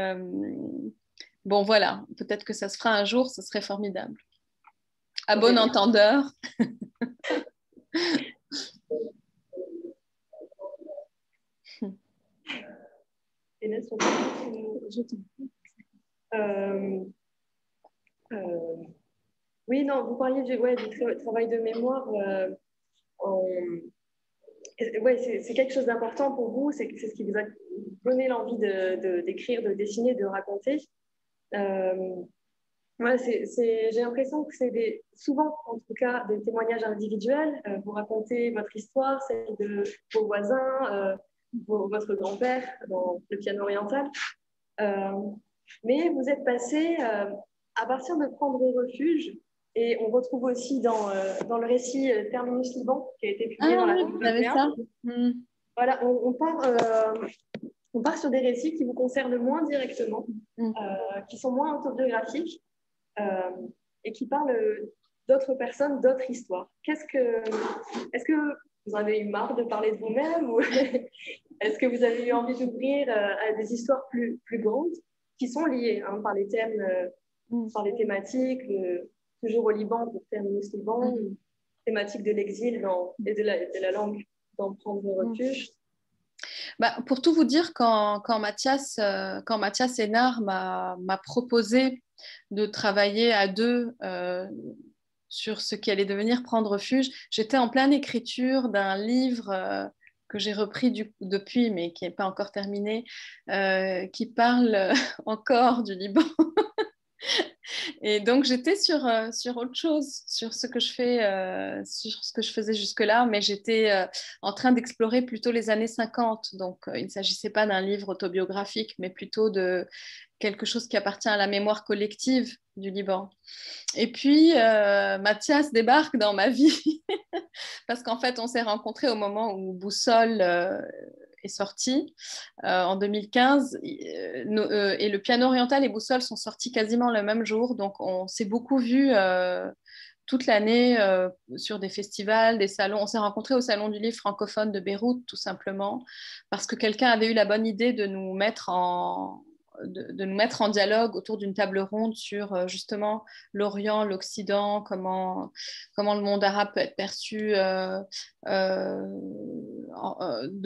bon, voilà, peut-être que ça se fera un jour, ce serait formidable. À bon entendeur. Oui, non, vous parliez du travail de mémoire. C'est quelque chose d'important pour vous, c'est ce qui vous a donné l'envie d'écrire, de dessiner, de raconter. J'ai l'impression que c'est souvent, en tout cas, des témoignages individuels. Vous racontez votre histoire, celle de vos voisins, votre grand-père dans le piano oriental. Mais vous êtes passé à partir de Prendre refuge, et on retrouve aussi dans le récit Terminus Liban, qui a été publié dans la vous avez ça. Voilà, on part sur des récits qui vous concernent moins directement, qui sont moins autobiographiques, et qui parlent d'autres personnes, d'autres histoires. Est-ce que vous avez eu marre de parler de vous-même, ou est-ce que vous avez eu envie d'ouvrir à des histoires plus grandes qui sont liées par les thèmes, par les thématiques, toujours au Liban pour Terminus Liban, thématique de l'exil et de la langue dans Prendre refuge. Pour tout vous dire, quand Mathias Hénard m'a proposé de travailler à deux sur ce qui allait devenir Prendre refuge, j'étais en pleine écriture d'un livre que j'ai repris depuis, mais qui n'est pas encore terminé, qui parle encore du Liban. Et donc, j'étais sur autre chose, sur ce que je fais, sur ce que je faisais jusque-là, mais j'étais en train d'explorer plutôt les années 50. Donc, il ne s'agissait pas d'un livre autobiographique, mais plutôt de quelque chose qui appartient à la mémoire collective du Liban. Et puis, Mathias débarque dans ma vie, parce qu'en fait, on s'est rencontrés au moment où Boussole est sorti en 2015 et le piano oriental et Boussole sont sortis quasiment le même jour, donc on s'est beaucoup vus toute l'année sur des festivals, des salons. On s'est rencontrés au Salon du Livre francophone de Beyrouth tout simplement parce que quelqu'un avait eu la bonne idée de nous mettre de nous mettre en dialogue autour d'une table ronde sur justement l'Orient, l'Occident, comment le monde arabe peut être perçu de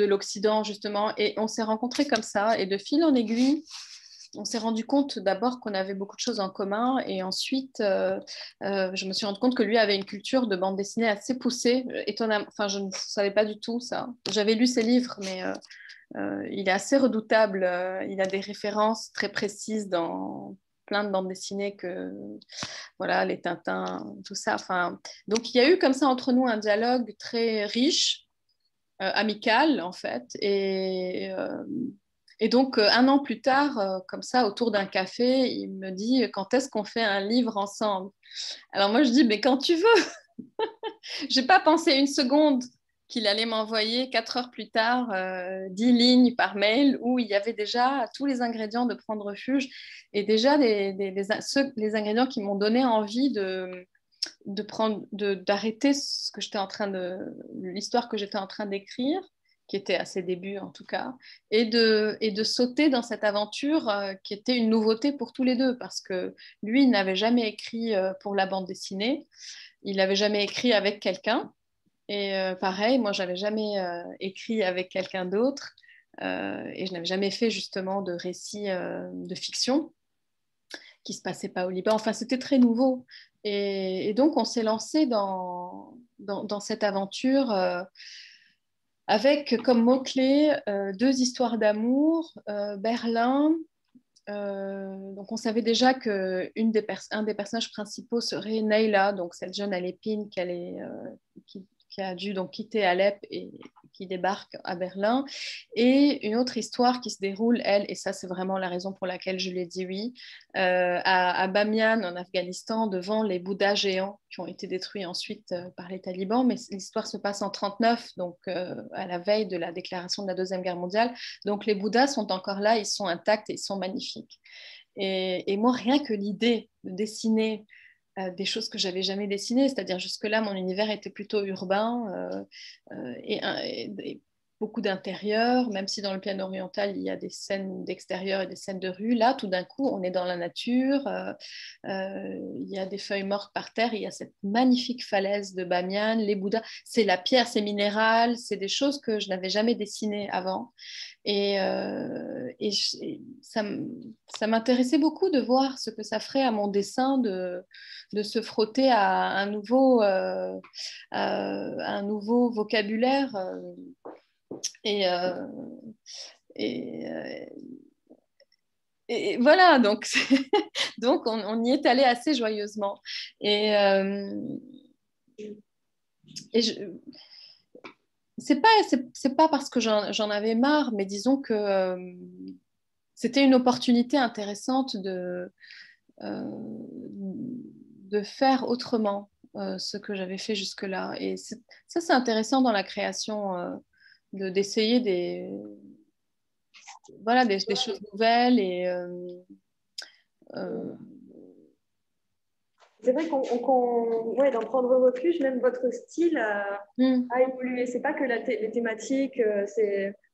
l'Occident justement. Et on s'est rencontrés comme ça et de fil en aiguille, on s'est rendu compte d'abord qu'on avait beaucoup de choses en commun et ensuite je me suis rendu compte que lui avait une culture de bande dessinée assez poussée, étonnamment. Enfin, je ne savais pas du tout ça. J'avais lu ses livres, mais il est assez redoutable. Il a des références très précises dans plein de bandes dessinées que voilà, les Tintins, tout ça. Enfin, donc il y a eu comme ça entre nous un dialogue très riche, amical en fait, et donc, un an plus tard, comme ça, autour d'un café, il me dit quand est-ce qu'on fait un livre ensemble? Alors moi, je dis mais quand tu veux. Je n'ai pas pensé une seconde qu'il allait m'envoyer 4 heures plus tard 10 lignes par mail où il y avait déjà tous les ingrédients de Prendre Refuge et déjà les ingrédients qui m'ont donné envie d'arrêter ce que j'étais en train l'histoire que j'étais en train d'écrire, qui était à ses débuts en tout cas, et de sauter dans cette aventure qui était une nouveauté pour tous les deux, parce que lui, il n'avait jamais écrit pour la bande dessinée, il n'avait jamais écrit avec quelqu'un, et pareil, moi, j'avais jamais écrit avec quelqu'un d'autre, et je n'avais jamais fait justement de récit de fiction qui se passait pas au Liban. Enfin, c'était très nouveau. Et donc, on s'est lancé dans cette aventure avec comme mot-clé 2 histoires d'amour, Berlin. Donc, on savait déjà un des personnages principaux serait Neila, donc cette jeune à l'épine qui a dû donc quitter Alep et qui débarque à Berlin. Et une autre histoire qui se déroule, elle, et ça c'est vraiment la raison pour laquelle je lui ai dit oui, à Bamiyan en Afghanistan, devant les Bouddhas géants qui ont été détruits ensuite par les talibans. Mais l'histoire se passe en 1939, donc à la veille de la déclaration de la Deuxième Guerre mondiale. Donc les Bouddhas sont encore là, ils sont intacts et ils sont magnifiques. Et moi, rien que l'idée de dessiner des choses que j'avais jamais dessinées, c'est-à-dire jusque-là, mon univers était plutôt urbain et beaucoup d'intérieur, même si dans le piano oriental, il y a des scènes d'extérieur et des scènes de rue. Là, tout d'un coup, on est dans la nature, il y a des feuilles mortes par terre, il y a cette magnifique falaise de Bamiyan, les Bouddhas, c'est la pierre, c'est minéral, c'est des choses que je n'avais jamais dessinées avant. Et ça m'intéressait beaucoup de voir ce que ça ferait à mon dessin de se frotter à un nouveau vocabulaire. Et, euh, et, euh, et voilà, donc, donc on y est allé assez joyeusement. Et, et je, c'est pas parce que j'en avais marre, mais disons que c'était une opportunité intéressante de faire autrement ce que j'avais fait jusque-là. Et ça, c'est intéressant dans la création, d'essayer des choses nouvelles. Et, c'est vrai ouais, d'en prendre refuge, même votre style a évolué. C'est pas que les thématiques,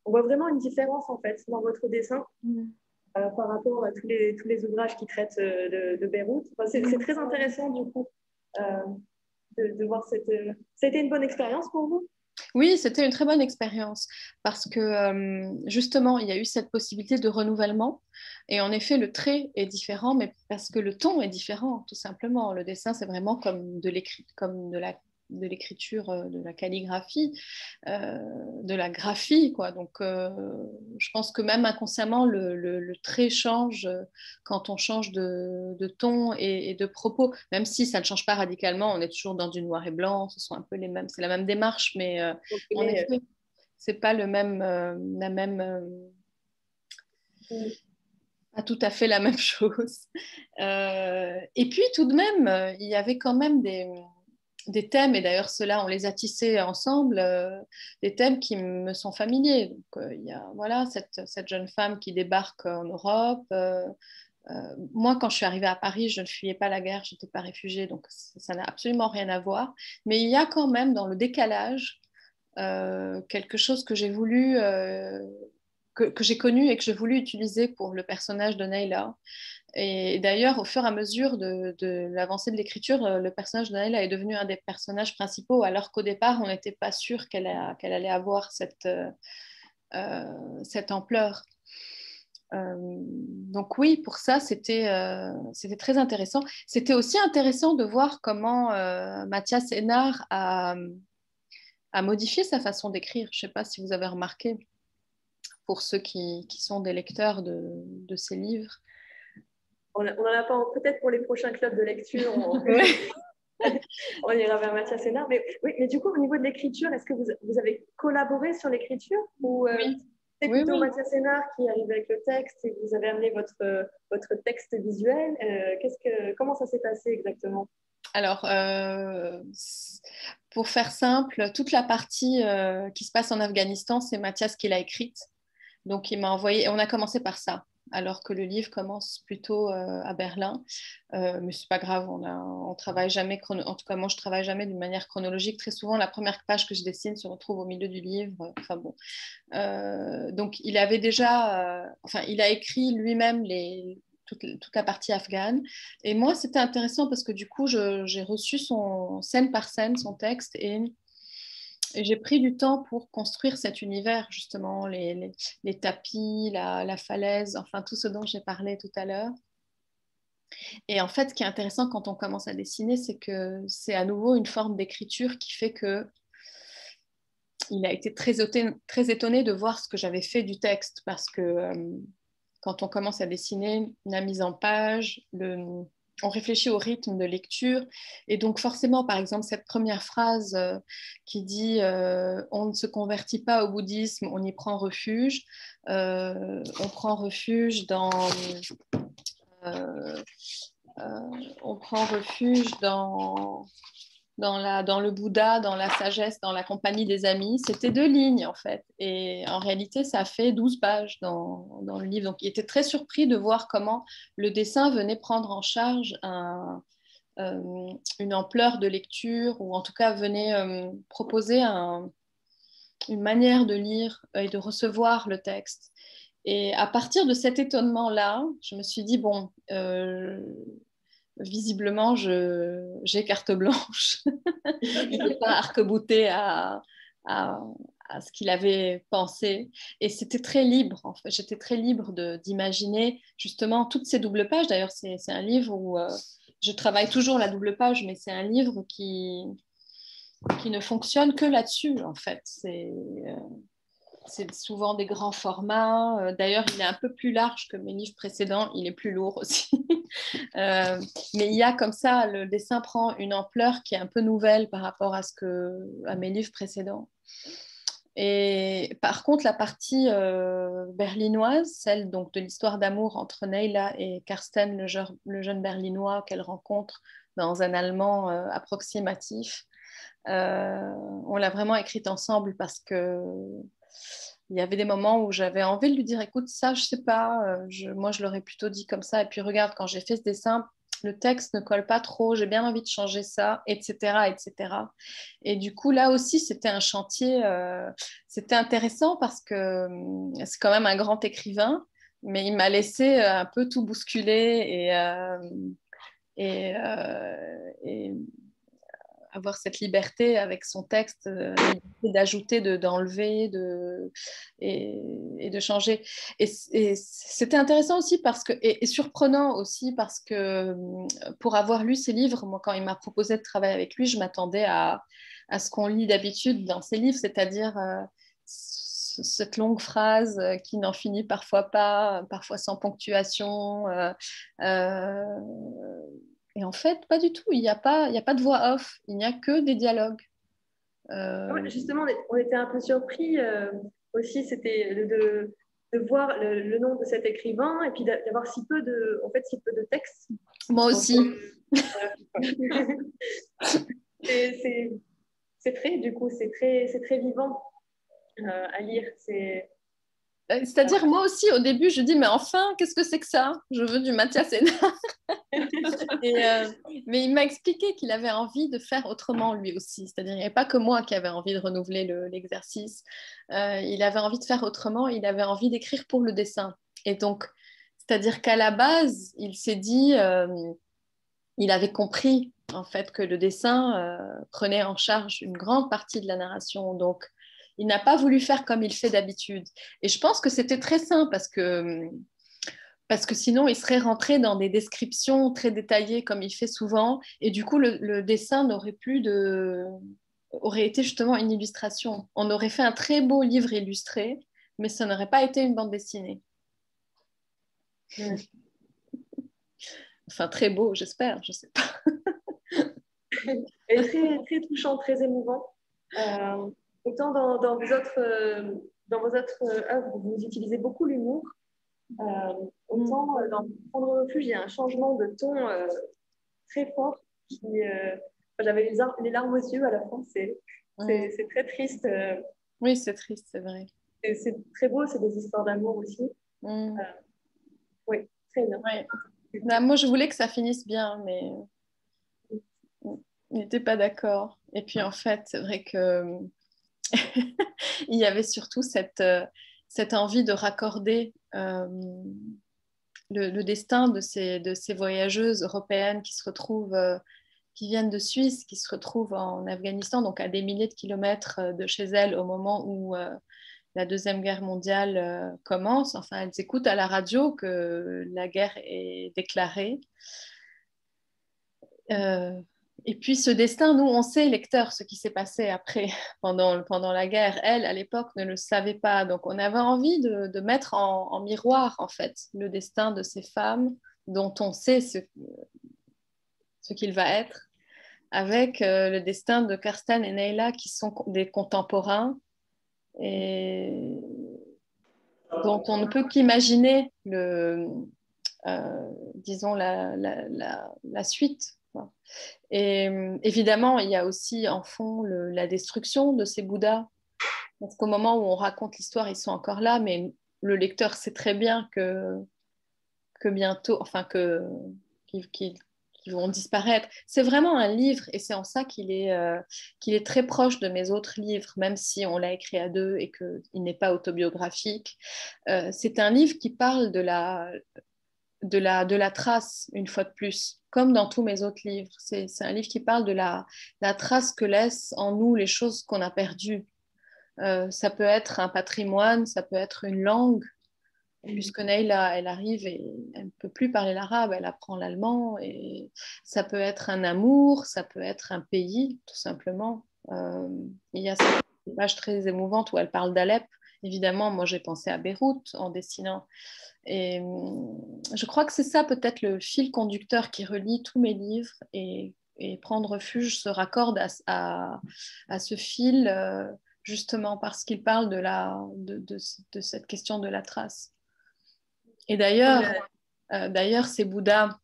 on voit vraiment une différence en fait dans votre dessin. Par rapport à tous les ouvrages qui traitent de Beyrouth. Enfin, c'est très intéressant du coup de voir ça a été une bonne expérience pour vous? Oui, c'était une très bonne expérience parce que justement, il y a eu cette possibilité de renouvellement. Et en effet, le trait est différent, mais parce que le ton est différent, tout simplement. Le dessin, c'est vraiment comme de l'écrit, comme de la de l'écriture, de la calligraphie, de la graphie, quoi. Donc, je pense que même inconsciemment, le trait change quand on change de ton et de propos, même si ça ne change pas radicalement, on est toujours dans du noir et blanc, ce sont un peu les mêmes, c'est la même démarche, mais en effet, c'est pas le même, la même, pas tout à fait la même chose. Et puis tout de même, il y avait quand même des thèmes, et d'ailleurs ceux-là, on les a tissés ensemble, des thèmes qui me sont familiers. Donc, il y a voilà, cette jeune femme qui débarque en Europe. Moi, quand je suis arrivée à Paris, je ne fuyais pas la guerre, je n'étais pas réfugiée, donc ça n'a absolument rien à voir. Mais il y a quand même dans le décalage quelque chose que j'ai voulu, que j'ai connu et que j'ai voulu utiliser pour le personnage de Nayla. Et d'ailleurs, au fur et à mesure de l'avancée de l'écriture, le personnage de Naël est devenu un des personnages principaux, alors qu'au départ, on n'était pas sûr qu'elle allait avoir cette ampleur. Donc oui, pour ça, c'était très intéressant. C'était aussi intéressant de voir comment Mathias Hénard a modifié sa façon d'écrire. Je ne sais pas si vous avez remarqué, pour ceux qui sont des lecteurs de ses livres. On en a pas, peut-être pour les prochains clubs de lecture, on ira vers Mathias Hénard. Mais, oui, mais du coup, au niveau de l'écriture, est-ce que vous avez collaboré sur l'écriture ou Oui. c'est plutôt Mathias Hénard qui arrive avec le texte et vous avez amené votre texte visuel? Comment ça s'est passé exactement? Alors, pour faire simple, toute la partie qui se passe en Afghanistan, c'est Mathias qui l'a écrite. Donc, il m'a envoyé, et on a commencé par ça, alors que le livre commence plutôt à Berlin. Mais c'est pas grave, on travaille jamais, en tout cas, moi, je travaille jamais d'une manière chronologique. Très souvent, la première page que je dessine se retrouve au milieu du livre. Enfin bon. Donc, il avait déjà, il a écrit lui-même toute la partie afghane. Et moi, c'était intéressant parce que du coup, j'ai reçu scène par scène son texte et j'ai pris du temps pour construire cet univers, justement, les tapis, la falaise, enfin tout ce dont j'ai parlé tout à l'heure. Et en fait, ce qui est intéressant quand on commence à dessiner, c'est que c'est à nouveau une forme d'écriture qui fait que il a été très étonné de voir ce que j'avais fait du texte parce que quand on commence à dessiner la mise en page, on réfléchit au rythme de lecture et donc forcément, par exemple, cette première phrase qui dit on ne se convertit pas au bouddhisme, on y prend refuge. On prend refuge euh, on prend refuge dans le Bouddha, dans la sagesse, dans la compagnie des amis. C'était 2 lignes, en fait. Et en réalité, ça fait 12 pages dans le livre. Donc, il était très surpris de voir comment le dessin venait prendre en charge une ampleur de lecture, ou en tout cas venait proposer une manière de lire et de recevoir le texte. Et à partir de cet étonnement-là, je me suis dit, bon, visiblement, j'ai carte blanche. Il n'est pas arc-bouté à ce qu'il avait pensé. Et c'était très libre, en fait. J'étais très libre d'imaginer justement toutes ces doubles pages. D'ailleurs, c'est un livre où je travaille toujours la double page, mais c'est un livre qui ne fonctionne que là-dessus, en fait. C'est souvent des grands formats. D'ailleurs, il est un peu plus large que mes livres précédents. Il est plus lourd aussi. Mais il y a comme ça, le dessin prend une ampleur qui est un peu nouvelle par rapport à mes livres précédents. Et par contre, la partie berlinoise, celle donc de l'histoire d'amour entre Neyla et Karsten, le jeune berlinois qu'elle rencontre dans un allemand approximatif, on l'a vraiment écrite ensemble parce que il y avait des moments où j'avais envie de lui dire, écoute, ça, je sais pas, moi, je l'aurais plutôt dit comme ça. Et puis, regarde, quand j'ai fait ce dessin, le texte ne colle pas trop, j'ai bien envie de changer ça, etc., etc. Et du coup, là aussi, c'était un chantier, c'était intéressant parce que c'est quand même un grand écrivain, mais il m'a laissé un peu tout bousculer et avoir cette liberté avec son texte, d'ajouter, d'enlever et de changer. Et c'était intéressant aussi parce que, et surprenant aussi parce que pour avoir lu ses livres, moi quand il m'a proposé de travailler avec lui, je m'attendais à ce qu'on lit d'habitude dans ses livres, c'est-à-dire cette longue phrase qui n'en finit parfois pas, parfois sans ponctuation. Euh, et en fait, pas du tout. Il n'y a pas de voix off. Il n'y a que des dialogues. Ouais, justement, on était un peu surpris aussi, c'était de voir le nom de cet écrivain et puis d'avoir en fait, si peu de texte. Moi aussi. C'est très, du coup, c'est très vivant à lire. C'est-à-dire, moi aussi, au début, je dis, mais enfin, qu'est-ce que c'est que ça? Je veux du Mathias Sénard. Mais il m'a expliqué qu'il avait envie de faire autrement, lui aussi. C'est-à-dire, il n'y avait pas que moi qui avait envie de renouveler l'exercice. Il avait envie de faire autrement. Il avait envie d'écrire pour le dessin. Et donc, c'est-à-dire qu'à la base, il s'est dit, il avait compris, en fait, que le dessin prenait en charge une grande partie de la narration. Donc, il n'a pas voulu faire comme il fait d'habitude. Et je pense que c'était très sain parce que sinon, il serait rentré dans des descriptions très détaillées comme il fait souvent. Et du coup, le dessin aurait été justement une illustration. On aurait fait un très beau livre illustré, mais ça n'aurait pas été une bande dessinée. Enfin, très beau, j'espère, je sais pas. Et très, très touchant, très émouvant. Autant dans vos autres œuvres, vous utilisez beaucoup l'humour. Autant dans Prendre refuge, il y a un changement de ton très fort. J'avais les larmes aux yeux à la fin. C'est très triste. Oui, c'est triste, c'est vrai. C'est très beau, c'est des histoires d'amour aussi. Oui, très bien. Ouais. Bah, moi, je voulais que ça finisse bien, mais il n'était pas d'accord. Et puis, en fait, c'est vrai que il y avait surtout cette envie de raccorder le destin de ces voyageuses européennes qui viennent de Suisse, qui se retrouvent en Afghanistan, donc à des milliers de kilomètres de chez elles au moment où la Deuxième Guerre mondiale commence. Enfin, elles écoutent à la radio que la guerre est déclarée. Et puis ce destin, nous, on sait, lecteurs, ce qui s'est passé après, pendant la guerre. Elle, à l'époque, ne le savait pas. Donc on avait envie de mettre en miroir, en fait, le destin de ces femmes dont on sait ce qu'il va être, avec le destin de Karsten et Neila, qui sont des contemporains et dont on ne peut qu'imaginer disons, la suite. Et évidemment, il y a aussi en fond la destruction de ces Bouddhas. Parce qu'au moment où on raconte l'histoire, ils sont encore là, mais le lecteur sait très bien que bientôt, enfin, qu'ils vont disparaître. C'est vraiment un livre et c'est en ça qu'il est très proche de mes autres livres, même si on l'a écrit à deux et qu'il n'est pas autobiographique. C'est un livre qui parle de la trace, une fois de plus, comme dans tous mes autres livres. C'est un livre qui parle de la trace que laissent en nous les choses qu'on a perdues. Ça peut être un patrimoine, ça peut être une langue, puisque Neila, elle arrive et elle ne peut plus parler l'arabe, elle apprend l'allemand, et ça peut être un amour, ça peut être un pays, tout simplement. Il y a cette page très émouvante où elle parle d'Alep. Évidemment, moi j'ai pensé à Beyrouth en dessinant. Et je crois que c'est ça peut-être le fil conducteur qui relie tous mes livres et Prendre refuge se raccorde à ce fil justement parce qu'il parle de cette question de la trace. Et d'ailleurs, ces Bouddhas,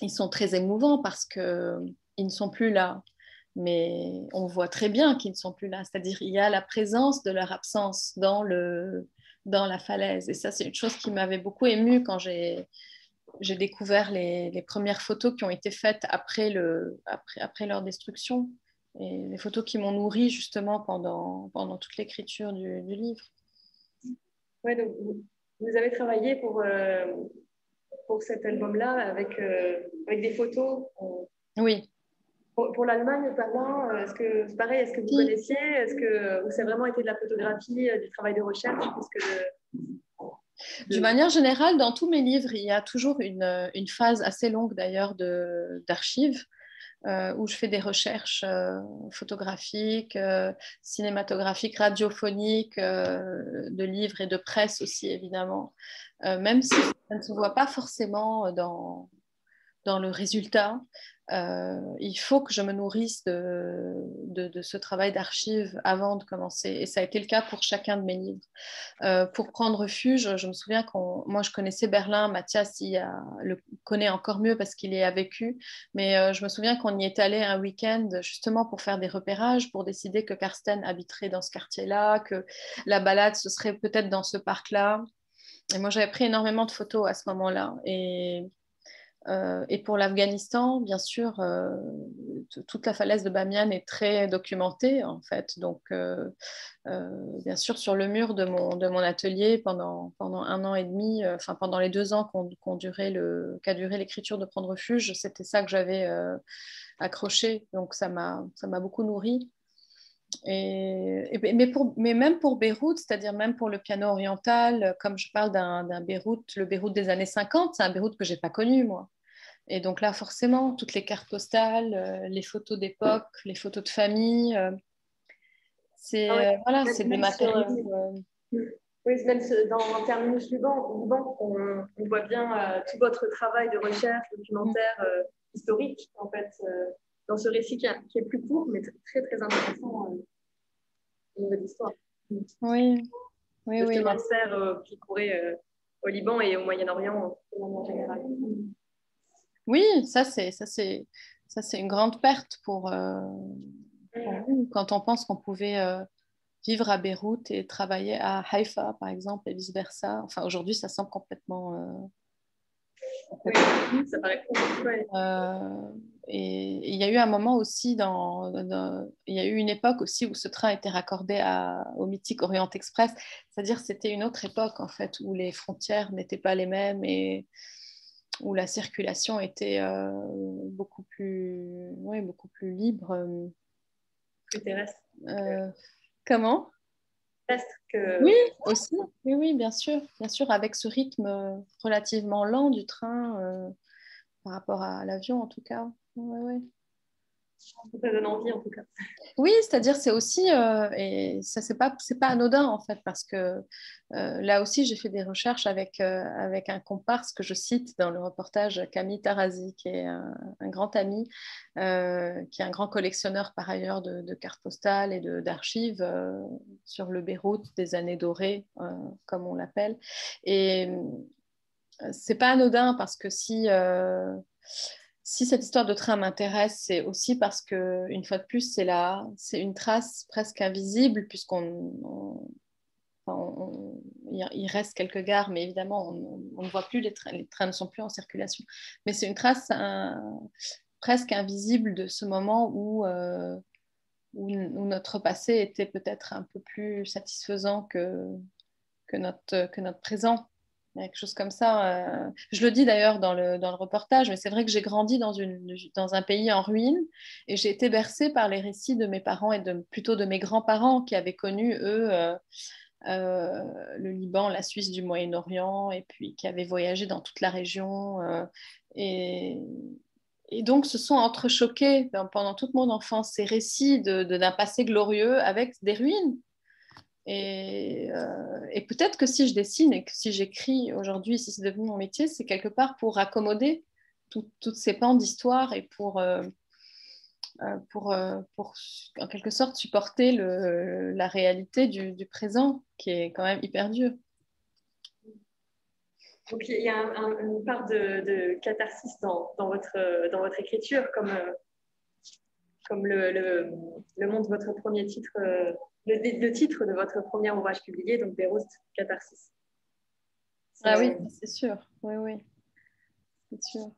ils sont très émouvants parce qu'ils ne sont plus là. Mais on voit très bien qu'ils ne sont plus là. C'est-à-dire il y a la présence de leur absence dans la falaise. Et ça, c'est une chose qui m'avait beaucoup émue quand j'ai découvert les premières photos qui ont été faites après leur destruction. Et les photos qui m'ont nourri justement pendant toute l'écriture du livre. Ouais, donc vous avez travaillé pour cet album-là avec des photos. Oui. Pour l'Allemagne, Berlin, est-ce que c'est pareil, est-ce que vous connaissiez, ou ça a vraiment été de la photographie, du travail de recherche, D'une manière générale, dans tous mes livres, il y a toujours une phase assez longue d'ailleurs d'archives où je fais des recherches photographiques, cinématographiques, radiophoniques, de livres et de presse aussi évidemment, même si ça ne se voit pas forcément dans le résultat. Il faut que je me nourrisse de ce travail d'archives avant de commencer. Et ça a été le cas pour chacun de mes livres. Pour prendre refuge, je me souviens moi je connaissais Berlin, Mathias le connaît encore mieux parce qu'il y a vécu, mais je me souviens qu'on y est allé un week-end justement pour faire des repérages, pour décider que Karsten habiterait dans ce quartier-là, que la balade ce serait peut-être dans ce parc-là. Et moi j'avais pris énormément de photos à ce moment-là. Et pour l'Afghanistan, bien sûr, toute la falaise de Bamiyan est très documentée, en fait. Donc, bien sûr, sur le mur de mon atelier, pendant 1 an et demi, enfin, pendant les 2 ans qu'a duré l'écriture de Prendre Refuge, c'était ça que j'avais accroché. Donc, ça m'a beaucoup nourri. Mais même pour Beyrouth, c'est-à-dire même pour le piano oriental, comme je parle d'un Beyrouth, le Beyrouth des années 50, c'est un Beyrouth que je n'ai pas connu, moi. Et donc là, forcément, toutes les cartes postales, les photos d'époque, les photos de famille, voilà, c'est des matériaux. Oui, même dans Terminus Liban, on voit bien tout votre travail de recherche, documentaire, historique, en fait, dans ce récit qui est plus court, mais très, très intéressant au niveau d'histoire. Oui, oui, le oui. chemin de fer qui courait au Liban et au Moyen-Orient en général. Oui, ça c'est une grande perte pour nous, quand on pense qu'on pouvait vivre à Beyrouth et travailler à Haïfa, par exemple, et vice-versa. Enfin, aujourd'hui, ça semble complètement... Oui, ça paraît cool. Ouais. Et il y a eu un moment aussi, il y a eu une époque aussi où ce train était raccordé au mythique Orient Express, c'est-à-dire c'était une autre époque en fait où les frontières n'étaient pas les mêmes et où la circulation était beaucoup plus libre. Plus terrestre. Comment? Que... Oui, aussi. Oui, oui, bien sûr, avec ce rythme relativement lent du train par rapport à l'avion en tout cas. Ouais, ouais. Ça donne envie en tout cas. Oui, c'est-à-dire c'est aussi, et ça c'est pas anodin en fait, parce que là aussi j'ai fait des recherches avec un comparse que je cite dans le reportage, Camille Tarazi, qui est un grand ami, qui est un grand collectionneur par ailleurs de cartes postales et d'archives sur le Beyrouth des années dorées, comme on l'appelle. Et c'est pas anodin parce que si cette histoire de train m'intéresse, c'est aussi parce que, une fois de plus, c'est une trace presque invisible, il reste quelques gares, mais évidemment, on ne voit plus les trains ne sont plus en circulation. Mais c'est une trace presque invisible de ce moment où notre passé était peut-être un peu plus satisfaisant que notre présent. Quelque chose comme ça. Je le dis d'ailleurs dans le reportage, mais c'est vrai que j'ai grandi dans un pays en ruine et j'ai été bercée par les récits de mes parents et plutôt de mes grands-parents qui avaient connu, eux, le Liban, la Suisse du Moyen-Orient et puis qui avaient voyagé dans toute la région. Et donc, se sont entrechoqués pendant toute mon enfance ces récits d'un passé glorieux avec des ruines. Et peut-être que si je dessine et que si j'écris aujourd'hui, si c'est devenu mon métier, c'est quelque part pour raccommoder toutes ces pans d'histoire et pour en quelque sorte supporter la réalité du présent qui est quand même hyper dur. Donc il y a une part de catharsis dans votre écriture, comme le montre votre premier titre, le titre de votre premier ouvrage publié, donc Beyrouth, catharsis. Ah oui, c'est sûr. Oui, oui, c'est sûr.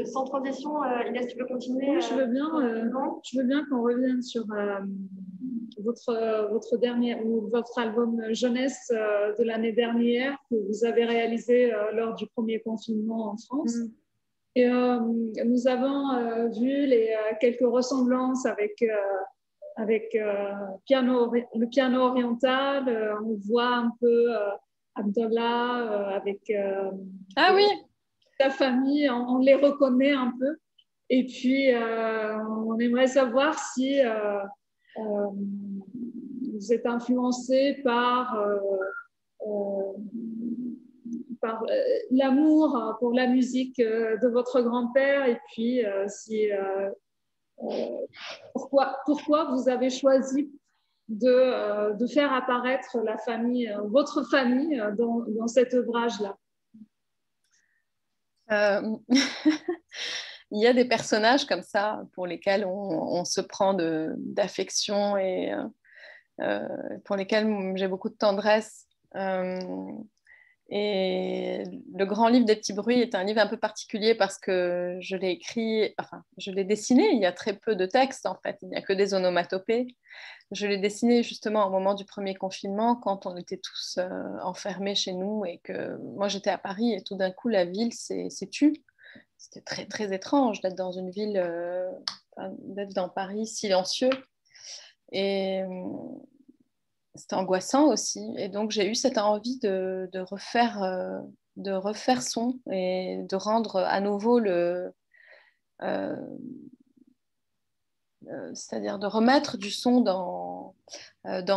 Sans transition, Inès, tu veux continuer? Oui, je veux bien qu'on revienne sur votre album jeunesse de l'année dernière que vous avez réalisé lors du premier confinement en France. Et nous avons vu quelques ressemblances avec le piano oriental. On voit un peu Abdallah avec Ah oui, la famille, on les reconnaît un peu. Et puis, on aimerait savoir si vous êtes influencé euh, par l'amour pour la musique de votre grand-père et puis pourquoi vous avez choisi de faire apparaître la famille, votre famille dans cet ouvrage-là. Il y a des personnages comme ça pour lesquels on se prend d'affection et pour lesquels j'ai beaucoup de tendresse. Et le grand livre des petits bruits est un livre un peu particulier parce que je l'ai écrit, enfin, je l'ai dessiné, il y a très peu de texte en fait, il n'y a que des onomatopées. Je l'ai dessiné justement au moment du premier confinement quand on était tous enfermés chez nous et que moi j'étais à Paris et tout d'un coup la ville s'est tue. C'était très très étrange d'être dans une ville, d'être dans Paris silencieux. Et c'était angoissant aussi. Et donc, j'ai eu cette envie de refaire son et de rendre à nouveau c'est-à-dire de remettre du son dans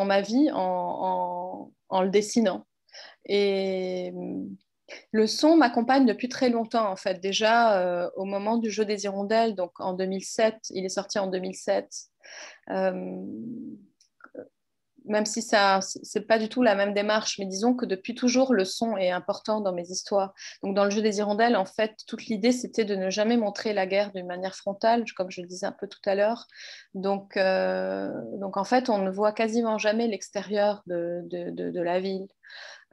ma vie en le dessinant. Et le son m'accompagne depuis très longtemps, en fait. Déjà, au moment du jeu des hirondelles, donc en 2007, il est sorti en 2007. Euh, Même si ça, c'est pas du tout la même démarche, mais disons que depuis toujours, le son est important dans mes histoires. Donc, dans le jeu des hirondelles, en fait, toute l'idée, c'était de ne jamais montrer la guerre d'une manière frontale, comme je le disais un peu tout à l'heure. Donc en fait, on ne voit quasiment jamais l'extérieur de la ville.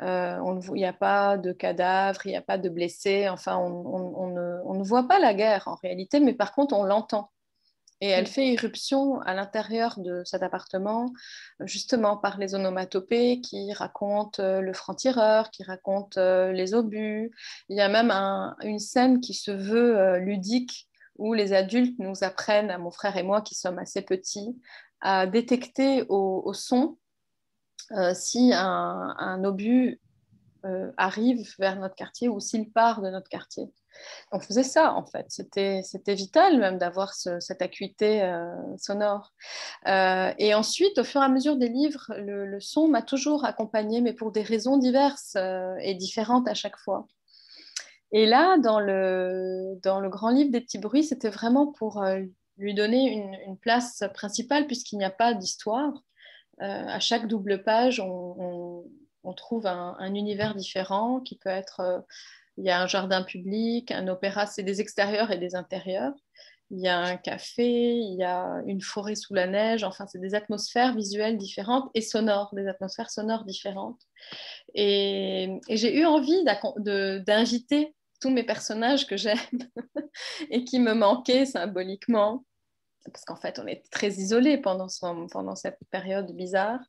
Il n'y a pas de cadavres, il n'y a pas de blessés. Enfin, on ne voit pas la guerre en réalité, mais par contre, on l'entend. Et elle fait irruption à l'intérieur de cet appartement, justement par les onomatopées qui racontent le franc-tireur, qui racontent les obus. Il y a même une scène qui se veut ludique, où les adultes nous apprennent, à mon frère et moi, qui sommes assez petits, à détecter au son si un obus arrive vers notre quartier ou s'il part de notre quartier. On faisait ça, en fait. C'était vital même d'avoir cette acuité sonore. Et ensuite, au fur et à mesure des livres, le son m'a toujours accompagnée, mais pour des raisons diverses et différentes à chaque fois. Et là, dans le grand livre des petits bruits, c'était vraiment pour lui donner une place principale, puisqu'il n'y a pas d'histoire. À chaque double page, on trouve un univers différent qui peut être... il y a un jardin public, un opéra, c'est des extérieurs et des intérieurs. Il y a un café, il y a une forêt sous la neige. Enfin, c'est des atmosphères visuelles différentes et sonores, des atmosphères sonores différentes. Et j'ai eu envie d'inviter tous mes personnages que j'aime et qui me manquaient symboliquement parce qu'en fait, on était très isolés pendant cette période bizarre.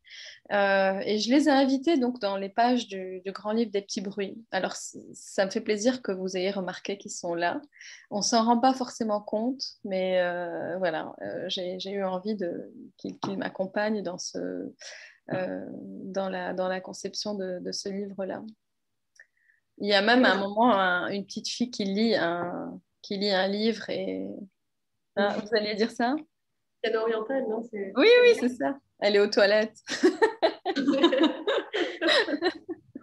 Et je les ai invités donc dans les pages du grand livre des petits bruits. Alors, ça me fait plaisir que vous ayez remarqué qu'ils sont là. On s'en rend pas forcément compte, mais voilà, j'ai eu envie qu'ils m'accompagnent dans la conception de ce livre-là. Il y a même à un moment une petite fille qui lit un livre et... Ah, vous alliez dire ça? Piano oriental, non? Oui, oui, c'est ça. Elle est aux toilettes.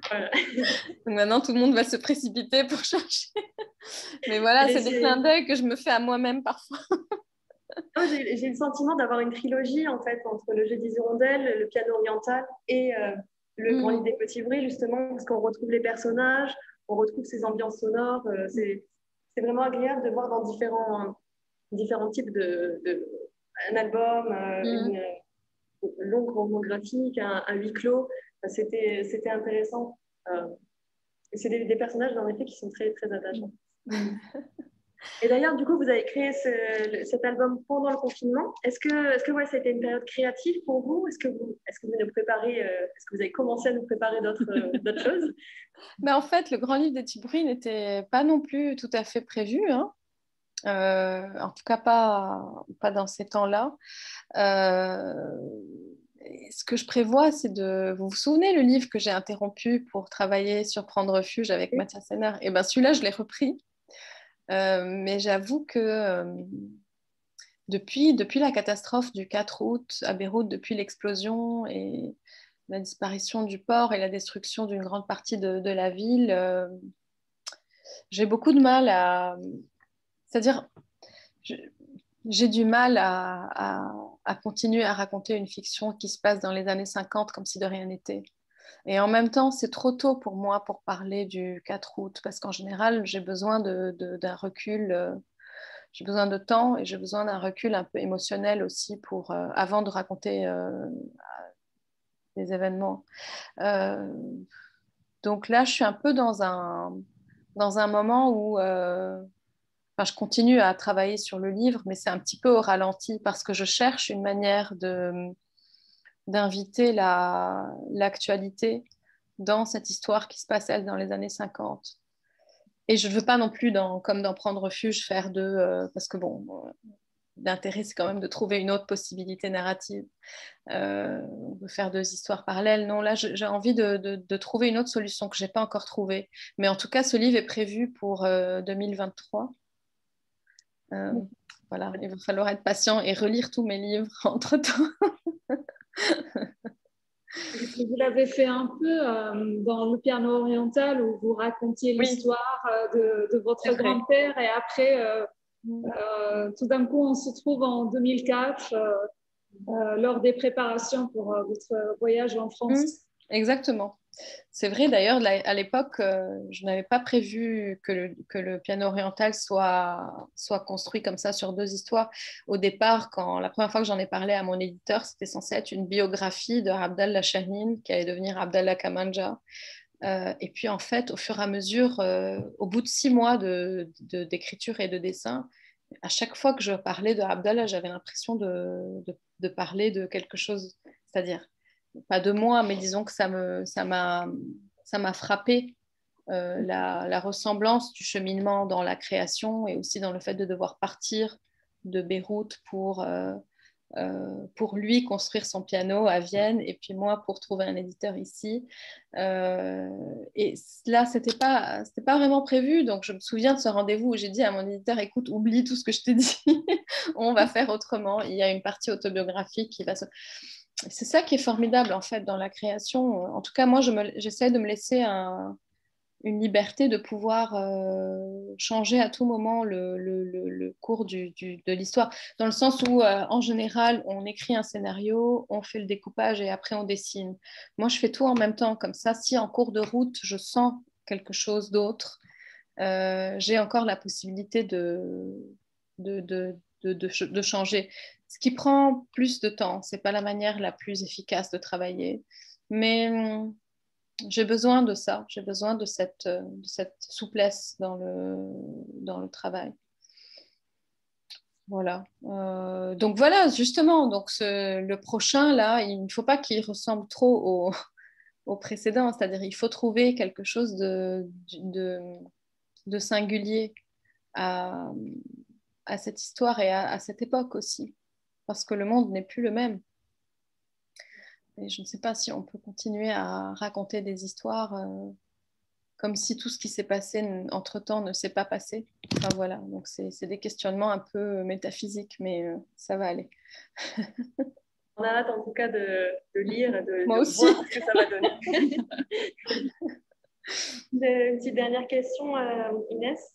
Voilà. Donc maintenant, tout le monde va se précipiter pour chercher. Mais voilà, c'est des clins d'œil que je me fais à moi-même parfois. J'ai le sentiment d'avoir une trilogie en fait entre le jeu des hirondelles, le piano oriental et le grand livre des petits bruits justement parce qu'on retrouve les personnages, on retrouve ces ambiances sonores. C'est vraiment agréable de voir dans différents types un album, une longue roman graphique, un huis clos. C'était intéressant. C'est des personnages en effet qui sont très très attachants. Et d'ailleurs, du coup, vous avez créé cet album pendant le confinement. Est-ce que ouais, ça a été une période créative pour vous? Est-ce que vous nous préparez, est-ce que vous avez commencé à nous préparer d'autres choses? En fait, le grand livre des petits bruits n'était pas non plus tout à fait prévu, hein. En tout cas, pas dans ces temps-là. Ce que je prévois, c'est de... Vous vous souvenez le livre que j'ai interrompu pour travailler sur Prendre refuge avec Mathias Henner? Et bien celui-là, je l'ai repris. Mais j'avoue que depuis la catastrophe du 4 août à Beyrouth, depuis l'explosion et la disparition du port et la destruction d'une grande partie de la ville, j'ai beaucoup de mal à... C'est-à-dire, j'ai du mal à continuer à raconter une fiction qui se passe dans les années 50 comme si de rien n'était. Et en même temps, c'est trop tôt pour moi pour parler du 4 août, parce qu'en général, j'ai besoin d'un recul, j'ai besoin de temps et j'ai besoin d'un recul un peu émotionnel aussi avant de raconter des événements. Euh, donc là, je suis un peu dans un moment où enfin, je continue à travailler sur le livre, mais c'est un petit peu au ralenti parce que je cherche une manière d'inviter l'actualité dans cette histoire qui se passe, elle, dans les années 50. Et je ne veux pas non plus, comme dans Prendre refuge, faire parce que bon, l'intérêt, c'est quand même de trouver une autre possibilité narrative. On peut faire deux histoires parallèles. Non, là, j'ai envie de trouver une autre solution que je n'ai pas encore trouvée. Mais en tout cas, ce livre est prévu pour 2023. Voilà, il va falloir être patient et relire tous mes livres entre-temps. Vous l'avez fait un peu dans le piano oriental où vous racontiez l'histoire de votre grand-père et après, tout d'un coup, on se trouve en 2004 lors des préparations pour votre voyage en France. Exactement. C'est vrai d'ailleurs, à l'époque, je n'avais pas prévu que le piano oriental soit construit comme ça sur deux histoires. Au départ, la première fois que j'en ai parlé à mon éditeur, c'était censé être une biographie de Abdallah Shahin, qui allait devenir Abdallah Kamanja. Et puis en fait, au fur et à mesure, au bout de 6 mois d'écriture et de dessin, à chaque fois que je parlais de Abdallah, j'avais l'impression de parler de quelque chose, c'est-à-dire pas de moi, mais disons que ça m'a frappé la ressemblance du cheminement dans la création et aussi dans le fait de devoir partir de Beyrouth pour lui construire son piano à Vienne et puis moi pour trouver un éditeur ici. Et là, c'était pas vraiment prévu. Donc, je me souviens de ce rendez-vous où j'ai dit à mon éditeur, écoute, oublie tout ce que je t'ai dit, on va faire autrement. Il y a une partie autobiographique qui va se... C'est ça qui est formidable en fait dans la création. En tout cas, moi, j'essaie de me laisser une liberté de pouvoir changer à tout moment le cours de l'histoire, dans le sens où, en général, on écrit un scénario, on fait le découpage et après on dessine. Moi, je fais tout en même temps, comme ça, si en cours de route, je sens quelque chose d'autre, j'ai encore la possibilité de changer. Ce qui prend plus de temps, c'est pas la manière la plus efficace de travailler, mais j'ai besoin de ça, j'ai besoin de cette souplesse dans le travail. Voilà. Donc voilà, justement, donc le prochain, là, il ne faut pas qu'il ressemble trop au précédent, c'est-à-dire il faut trouver quelque chose de singulier à, à cette histoire et à cette époque aussi, parce que le monde n'est plus le même. Et je ne sais pas si on peut continuer à raconter des histoires comme si tout ce qui s'est passé entre-temps ne s'est pas passé. Enfin voilà, donc c'est des questionnements un peu métaphysiques, mais ça va aller. On a hâte en tout cas de lire et de Moi aussi. voir ce que ça va donner. Une petite dernière question, Inès,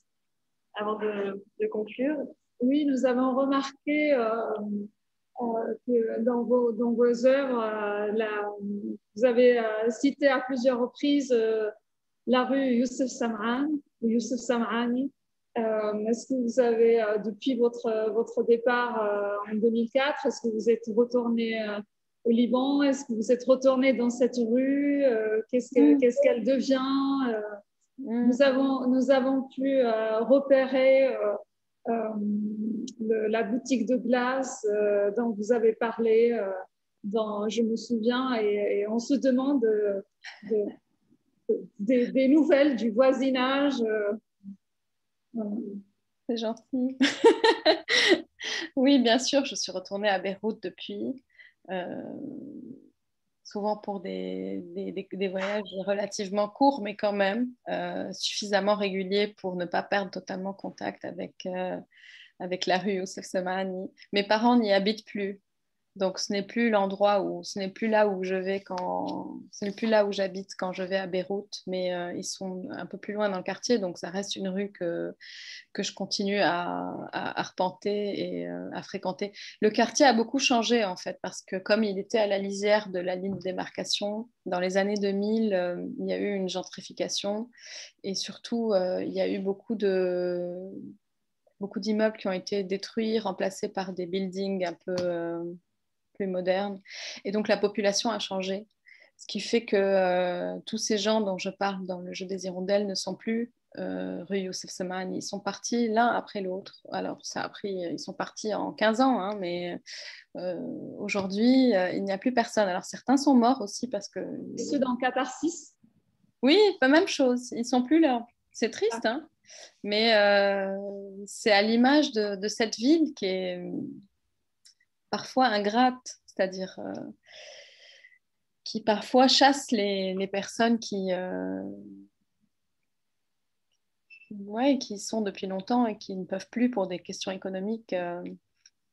avant de conclure. Oui, nous avons remarqué que dans vos œuvres, vous avez cité à plusieurs reprises la rue Youssef Sam'ani. Est-ce que vous avez, depuis votre départ en 2004, est-ce que vous êtes retourné au Liban? Est-ce que vous êtes retourné dans cette rue? Qu'est-ce qu'elle devient? Nous avons pu repérer la boutique de glace dont vous avez parlé, je me souviens, et on se demande des nouvelles du voisinage. C'est gentil. Oui, bien sûr, je suis retournée à Beyrouth depuis, souvent pour des voyages relativement courts, mais quand même suffisamment réguliers pour ne pas perdre totalement contact avec la rue Youssef Semani. Mes parents n'y habitent plus. Donc, ce n'est plus ce n'est plus là où ce n'est plus là où j'habite quand je vais à Beyrouth, mais ils sont un peu plus loin dans le quartier, donc ça reste une rue que je continue à arpenter et à fréquenter. Le quartier a beaucoup changé en fait, parce que comme il était à la lisière de la ligne de démarcation, dans les années 2000, il y a eu une gentrification et surtout, il y a eu beaucoup d'immeubles qui ont été détruits, remplacés par des buildings un peu plus moderne. Et donc, la population a changé. Ce qui fait que tous ces gens dont je parle dans le jeu des hirondelles ne sont plus rue Youssef Semani. Ils sont partis l'un après l'autre. Alors, ils sont partis en 15 ans, hein, mais aujourd'hui, il n'y a plus personne. Alors, certains sont morts aussi parce que... Ceux dans Catharsis? Oui, pas même chose. Ils sont plus là. C'est triste, hein, mais c'est à l'image de cette ville qui est parfois ingrate, c'est-à-dire qui parfois chasse les personnes qui sont depuis longtemps et qui ne peuvent plus, pour des questions économiques,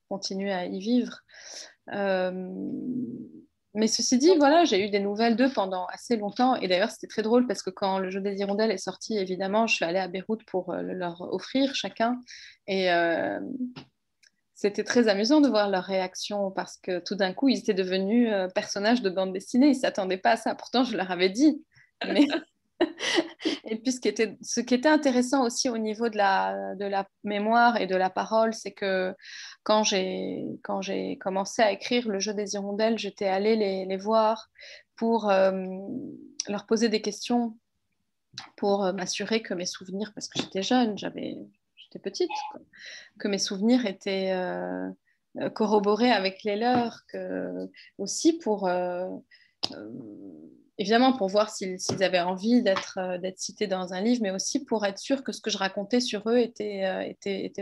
continuer à y vivre. Mais ceci dit, voilà, j'ai eu des nouvelles d'eux pendant assez longtemps. Et d'ailleurs, c'était très drôle parce que quand le jeu des hirondelles est sorti, évidemment, je suis allée à Beyrouth pour leur offrir chacun. Et c'était très amusant de voir leur réaction parce que tout d'un coup, ils étaient devenus personnages de bande dessinée. Ils ne s'attendaient pas à ça. Pourtant, je leur avais dit. Mais... Et puis, ce qui était intéressant aussi au niveau de la mémoire et de la parole, c'est que quand j'ai commencé à écrire le jeu des hirondelles, j'étais allée les voir pour leur poser des questions, pour m'assurer que mes souvenirs, parce que j'étais jeune, j'étais petite, quoi, que mes souvenirs étaient corroborés avec les leurs, aussi pour... évidemment pour voir s'ils avaient envie d'être cités dans un livre, mais aussi pour être sûr que ce que je racontais sur eux était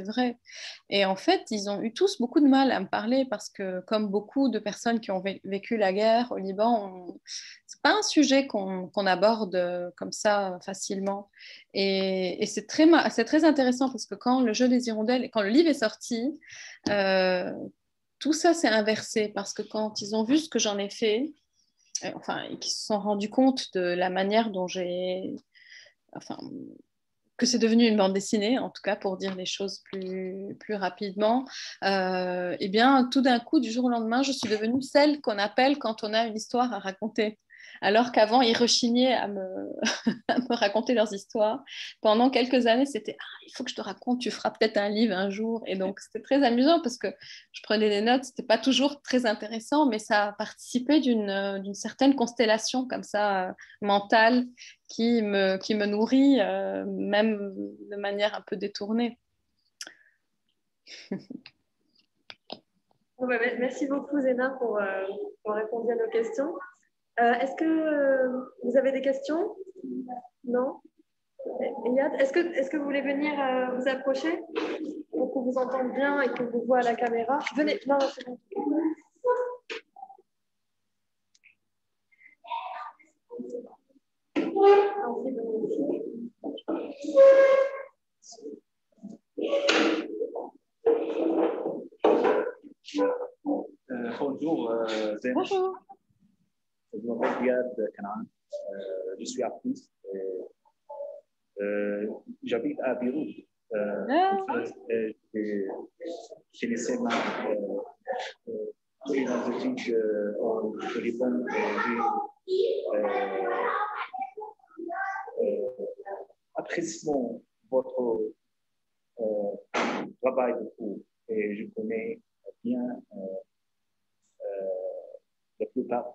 vrai. Et en fait, ils ont eu tous beaucoup de mal à me parler parce que, comme beaucoup de personnes qui ont vécu la guerre au Liban, c'est pas un sujet qu'on aborde comme ça facilement. Et c'est très intéressant parce que quand le jeu des hirondelles, quand le livre est sorti, tout ça s'est inversé parce que quand ils ont vu ce que j'en ai fait, enfin, et qui se sont rendus compte de la manière dont enfin, que c'est devenu une bande dessinée, en tout cas pour dire les choses plus rapidement, eh bien, tout d'un coup, du jour au lendemain, je suis devenue celle qu'on appelle quand on a une histoire à raconter. Alors qu'avant, ils rechignaient à me raconter leurs histoires. Pendant quelques années, c'était il faut que je te raconte, tu feras peut-être un livre un jour. Et donc, c'était très amusant parce que je prenais des notes, c'était pas toujours très intéressant, mais ça participait d'une certaine constellation comme ça, mentale, qui me nourrit, même de manière un peu détournée. Merci beaucoup, Zéna, pour répondre à nos questions. Est-ce que vous avez des questions? Non? Eliade, est-ce que vous voulez venir vous approcher pour qu'on vous entende bien et qu'on vous voit à la caméra? Venez, non, c'est bon. Bonjour, Zéna. Bonjour. Je m'appelle Riyad Kanaan. Je suis artiste. J'habite à Beyrouth. J'ai laissé tous les études au Liban. Apprécie votre travail beaucoup et je connais bien la plupart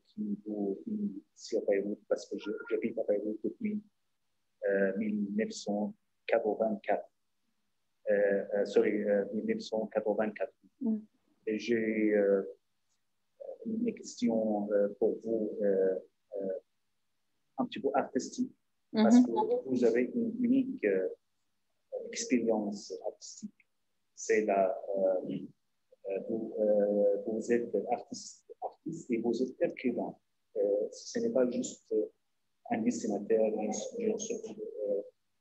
qui vont ici à Beyrouth parce que j'habite à Beyrouth depuis 1984. 1984. Et j'ai une question pour vous un petit peu artistique parce que vous avez une unique expérience artistique. C'est vous êtes artiste et vous êtes écrivain. Ce n'est pas juste un dessinateur,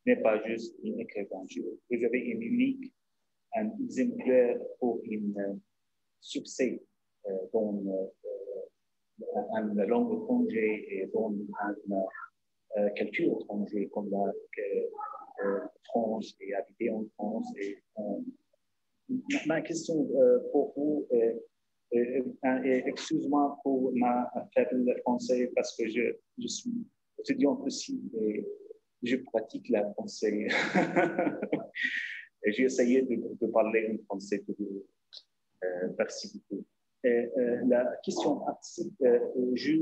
n'est pas juste un écrivain. Vous avez une unique, un exemplaire pour un succès dans une langue étrangère et dans une culture étrangère comme la France et habiter en France. Ma question pour vous, excuse-moi pour ma faible français parce que je suis étudiant aussi et je pratique la français. J'ai essayé de parler en français pour participer. La question artistique, je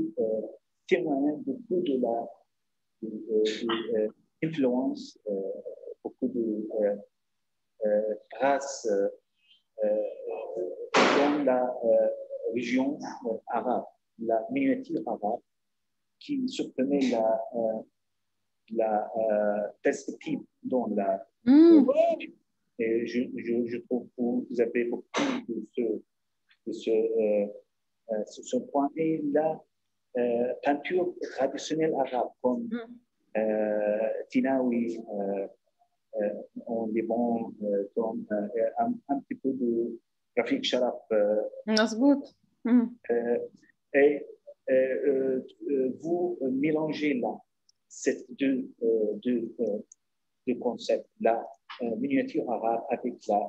témoigne beaucoup de l'influence, beaucoup de grâce dans la région arabe, la miniature arabe, qui supprimait la perspective dans la et je trouve que vous avez beaucoup de ce point. Et la peinture traditionnelle arabe, comme Tinaoui, en Liban, comme un petit peu de Rafik Sharaf. Et vous mélangez là ces deux concepts, la miniature arabe avec la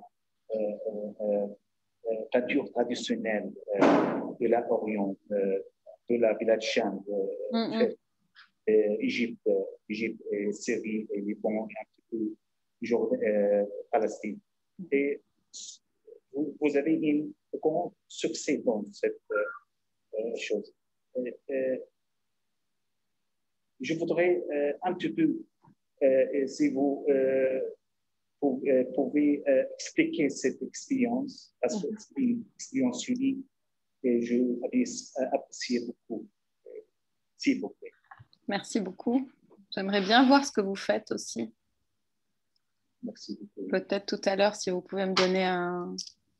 peinture traditionnelle de l'Orient, de la village Cham, Égypte et Syrie et Liban et un petit peu Palestine. Et vous avez un grand succès dans cette chose. Je voudrais un petit peu, si vous pouvez expliquer cette expérience, parce que c'est une expérience unique et je apprécie beaucoup. S'il vous plaît. Merci beaucoup. J'aimerais bien voir ce que vous faites aussi. Merci beaucoup. Peut-être tout à l'heure, si vous pouvez me donner un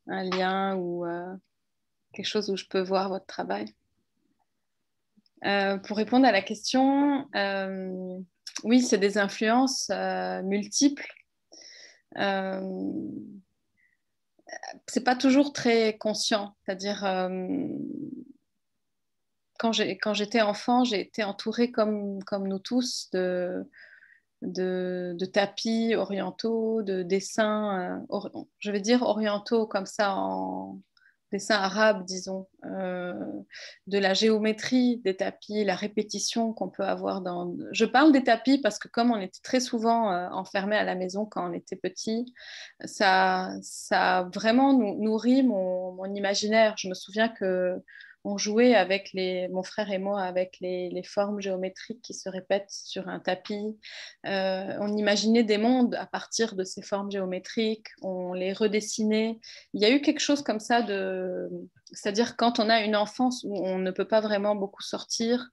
lien ou quelque chose où je peux voir votre travail. Pour répondre à la question, oui, c'est des influences multiples. C'est pas toujours très conscient, c'est-à-dire quand j'étais enfant, j'ai été entourée comme nous tous de tapis orientaux, de dessins, je vais dire orientaux comme ça en dessin arabe, disons, de la géométrie des tapis, la répétition qu'on peut avoir dans... Je parle des tapis parce que comme on était très souvent enfermés à la maison quand on était petit, ça a vraiment nourri mon imaginaire. Je me souviens que on jouait avec mon frère et moi avec les formes géométriques qui se répètent sur un tapis. On imaginait des mondes à partir de ces formes géométriques, on les redessinait. Il y a eu quelque chose comme ça, c'est-à-dire quand on a une enfance où on ne peut pas vraiment beaucoup sortir,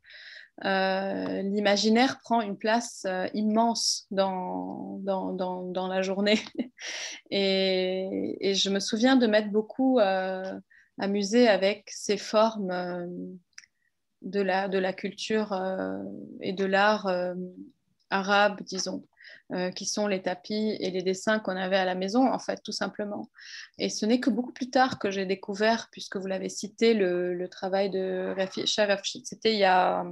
l'imaginaire prend une place immense dans la journée. Et je me souviens de m'être beaucoup amusée avec ces formes de la culture et de l'art arabe, disons, qui sont les tapis et les dessins qu'on avait à la maison, en fait, tout simplement. Et ce n'est que beaucoup plus tard que j'ai découvert, puisque vous l'avez cité, le travail de Rafik Sharaf. C'était il y a...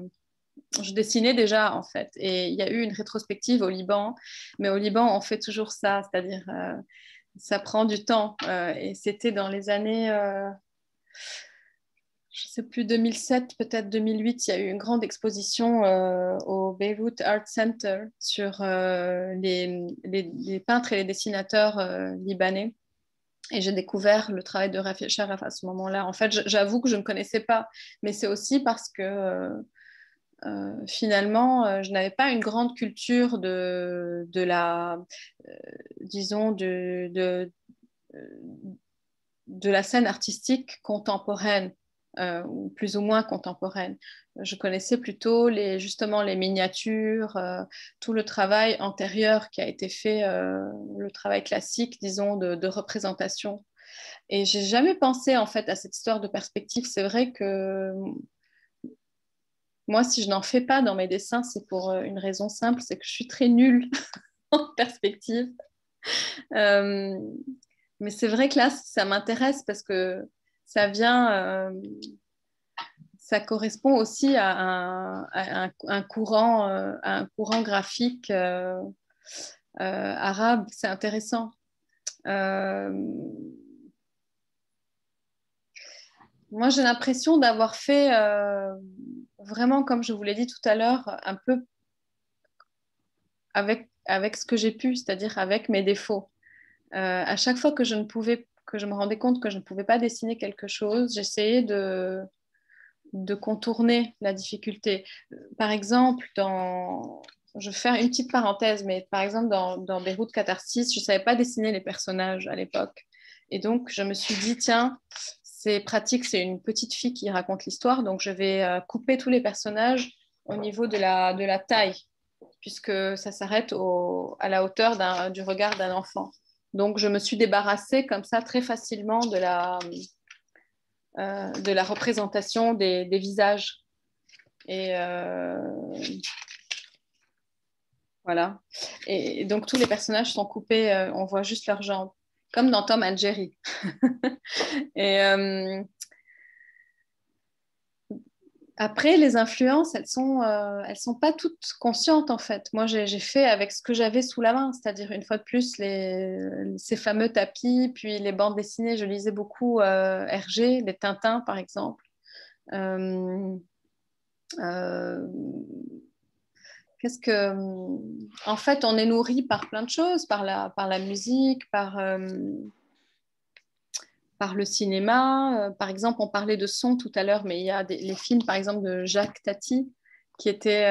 Je dessinais déjà, en fait, et il y a eu une rétrospective au Liban, mais au Liban, on fait toujours ça, c'est-à-dire ça prend du temps, et c'était dans les années... je ne sais plus, 2007, peut-être 2008, il y a eu une grande exposition au Beirut Art Center sur les peintres et les dessinateurs libanais. Et j'ai découvert le travail de Rafik Sharaf à ce moment-là. En fait, j'avoue que je ne connaissais pas, mais c'est aussi parce que finalement, je n'avais pas une grande culture de la, disons, de la scène artistique contemporaine. ou plus ou moins contemporaine. Je connaissais plutôt justement les miniatures, tout le travail antérieur qui a été fait, le travail classique, disons, de représentation. Et j'ai jamais pensé en fait à cette histoire de perspective. C'est vrai que moi, si je n'en fais pas dans mes dessins, c'est pour une raison simple, c'est que je suis très nulle en perspective. Mais c'est vrai que là, ça m'intéresse parce que ça vient, ça correspond aussi à un courant graphique arabe. C'est intéressant. Moi, j'ai l'impression d'avoir fait vraiment, comme je vous l'ai dit tout à l'heure, un peu avec ce que j'ai pu, c'est-à-dire avec mes défauts. À chaque fois que je me rendais compte que je ne pouvais pas dessiner quelque chose, j'essayais de contourner la difficulté. Par exemple, je vais faire une petite parenthèse, mais par exemple, dans Beyrouth Catharsis, je ne savais pas dessiner les personnages à l'époque. Et donc, je me suis dit, tiens, c'est pratique, c'est une petite fille qui raconte l'histoire, donc je vais couper tous les personnages au niveau de la taille, puisque ça s'arrête à la hauteur du regard d'un enfant. Donc, je me suis débarrassée comme ça très facilement de la représentation des visages. Et voilà. Et donc, tous les personnages sont coupés, on voit juste leurs jambes, comme dans Tom and Jerry. Et après, les influences, elles sont pas toutes conscientes en fait. Moi, j'ai fait avec ce que j'avais sous la main, c'est-à-dire une fois de plus ces fameux tapis, puis les bandes dessinées. Je lisais beaucoup Hergé, les Tintins par exemple. En fait, on est nourri par plein de choses, par la musique, par le cinéma. Par exemple, on parlait de son tout à l'heure, mais il y a les films, par exemple, de Jacques Tati, qui étaient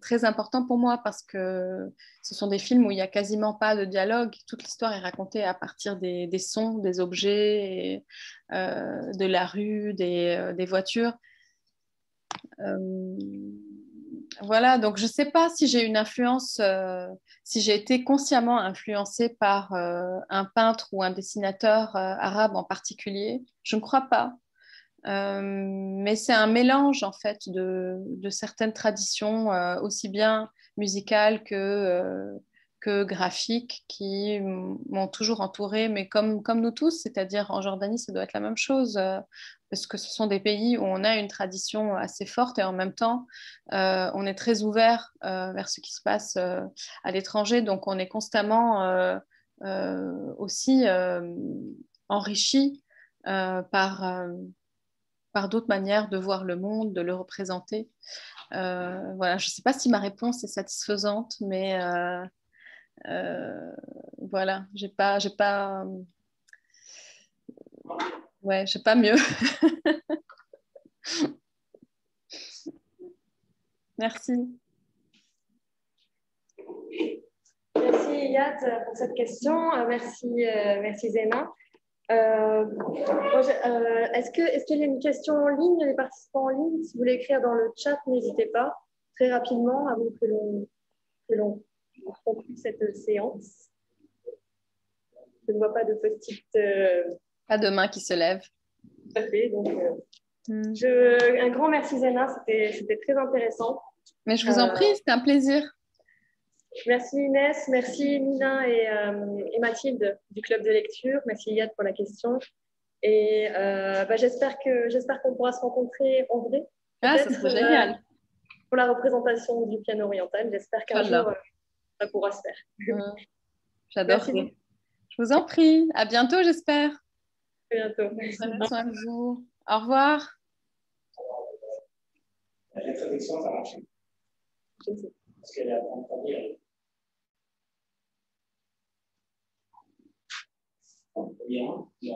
très importants pour moi parce que ce sont des films où il n'y a quasiment pas de dialogue. Toute l'histoire est racontée à partir des sons, des objets, et, de la rue, des voitures. Voilà, donc je ne sais pas si j'ai une influence, si j'ai été consciemment influencée par un peintre ou un dessinateur arabe en particulier. Je ne crois pas. Mais c'est un mélange en fait de certaines traditions, aussi bien musicales que graphiques, qui m'ont toujours entourée, mais comme nous tous, c'est-à-dire en Jordanie, ça doit être la même chose, parce que ce sont des pays où on a une tradition assez forte et en même temps, on est très ouvert vers ce qui se passe à l'étranger, donc on est constamment aussi enrichi par d'autres manières de voir le monde, de le représenter. Voilà, je ne sais pas si ma réponse est satisfaisante, mais voilà, j'ai pas mieux. Merci. Merci Yad pour cette question. Merci Zéna. Est-ce qu'il y a une question en ligne, les participants en ligne? Si vous voulez écrire dans le chat, n'hésitez pas très rapidement avant que l'on conclue cette séance. Je ne vois pas de petite... Pas de main qui se lève. Tout à fait. Donc, un grand merci Zéna, c'était très intéressant. Mais je vous en prie, c'était un plaisir. Merci Inès, merci Nina et Mathilde du club de lecture. Merci Yad pour la question. Et j'espère qu'on pourra se rencontrer en vrai. Ah, ça serait génial. Pour la représentation du piano oriental. J'espère qu'un jour, ça pourra se faire. J'adore. Je vous en prie. À bientôt, j'espère. À bientôt. Prenez soin de vous. Au revoir. La traduction, ça marche. Je sais. Parce qu'elle a entendu. Bien, bien.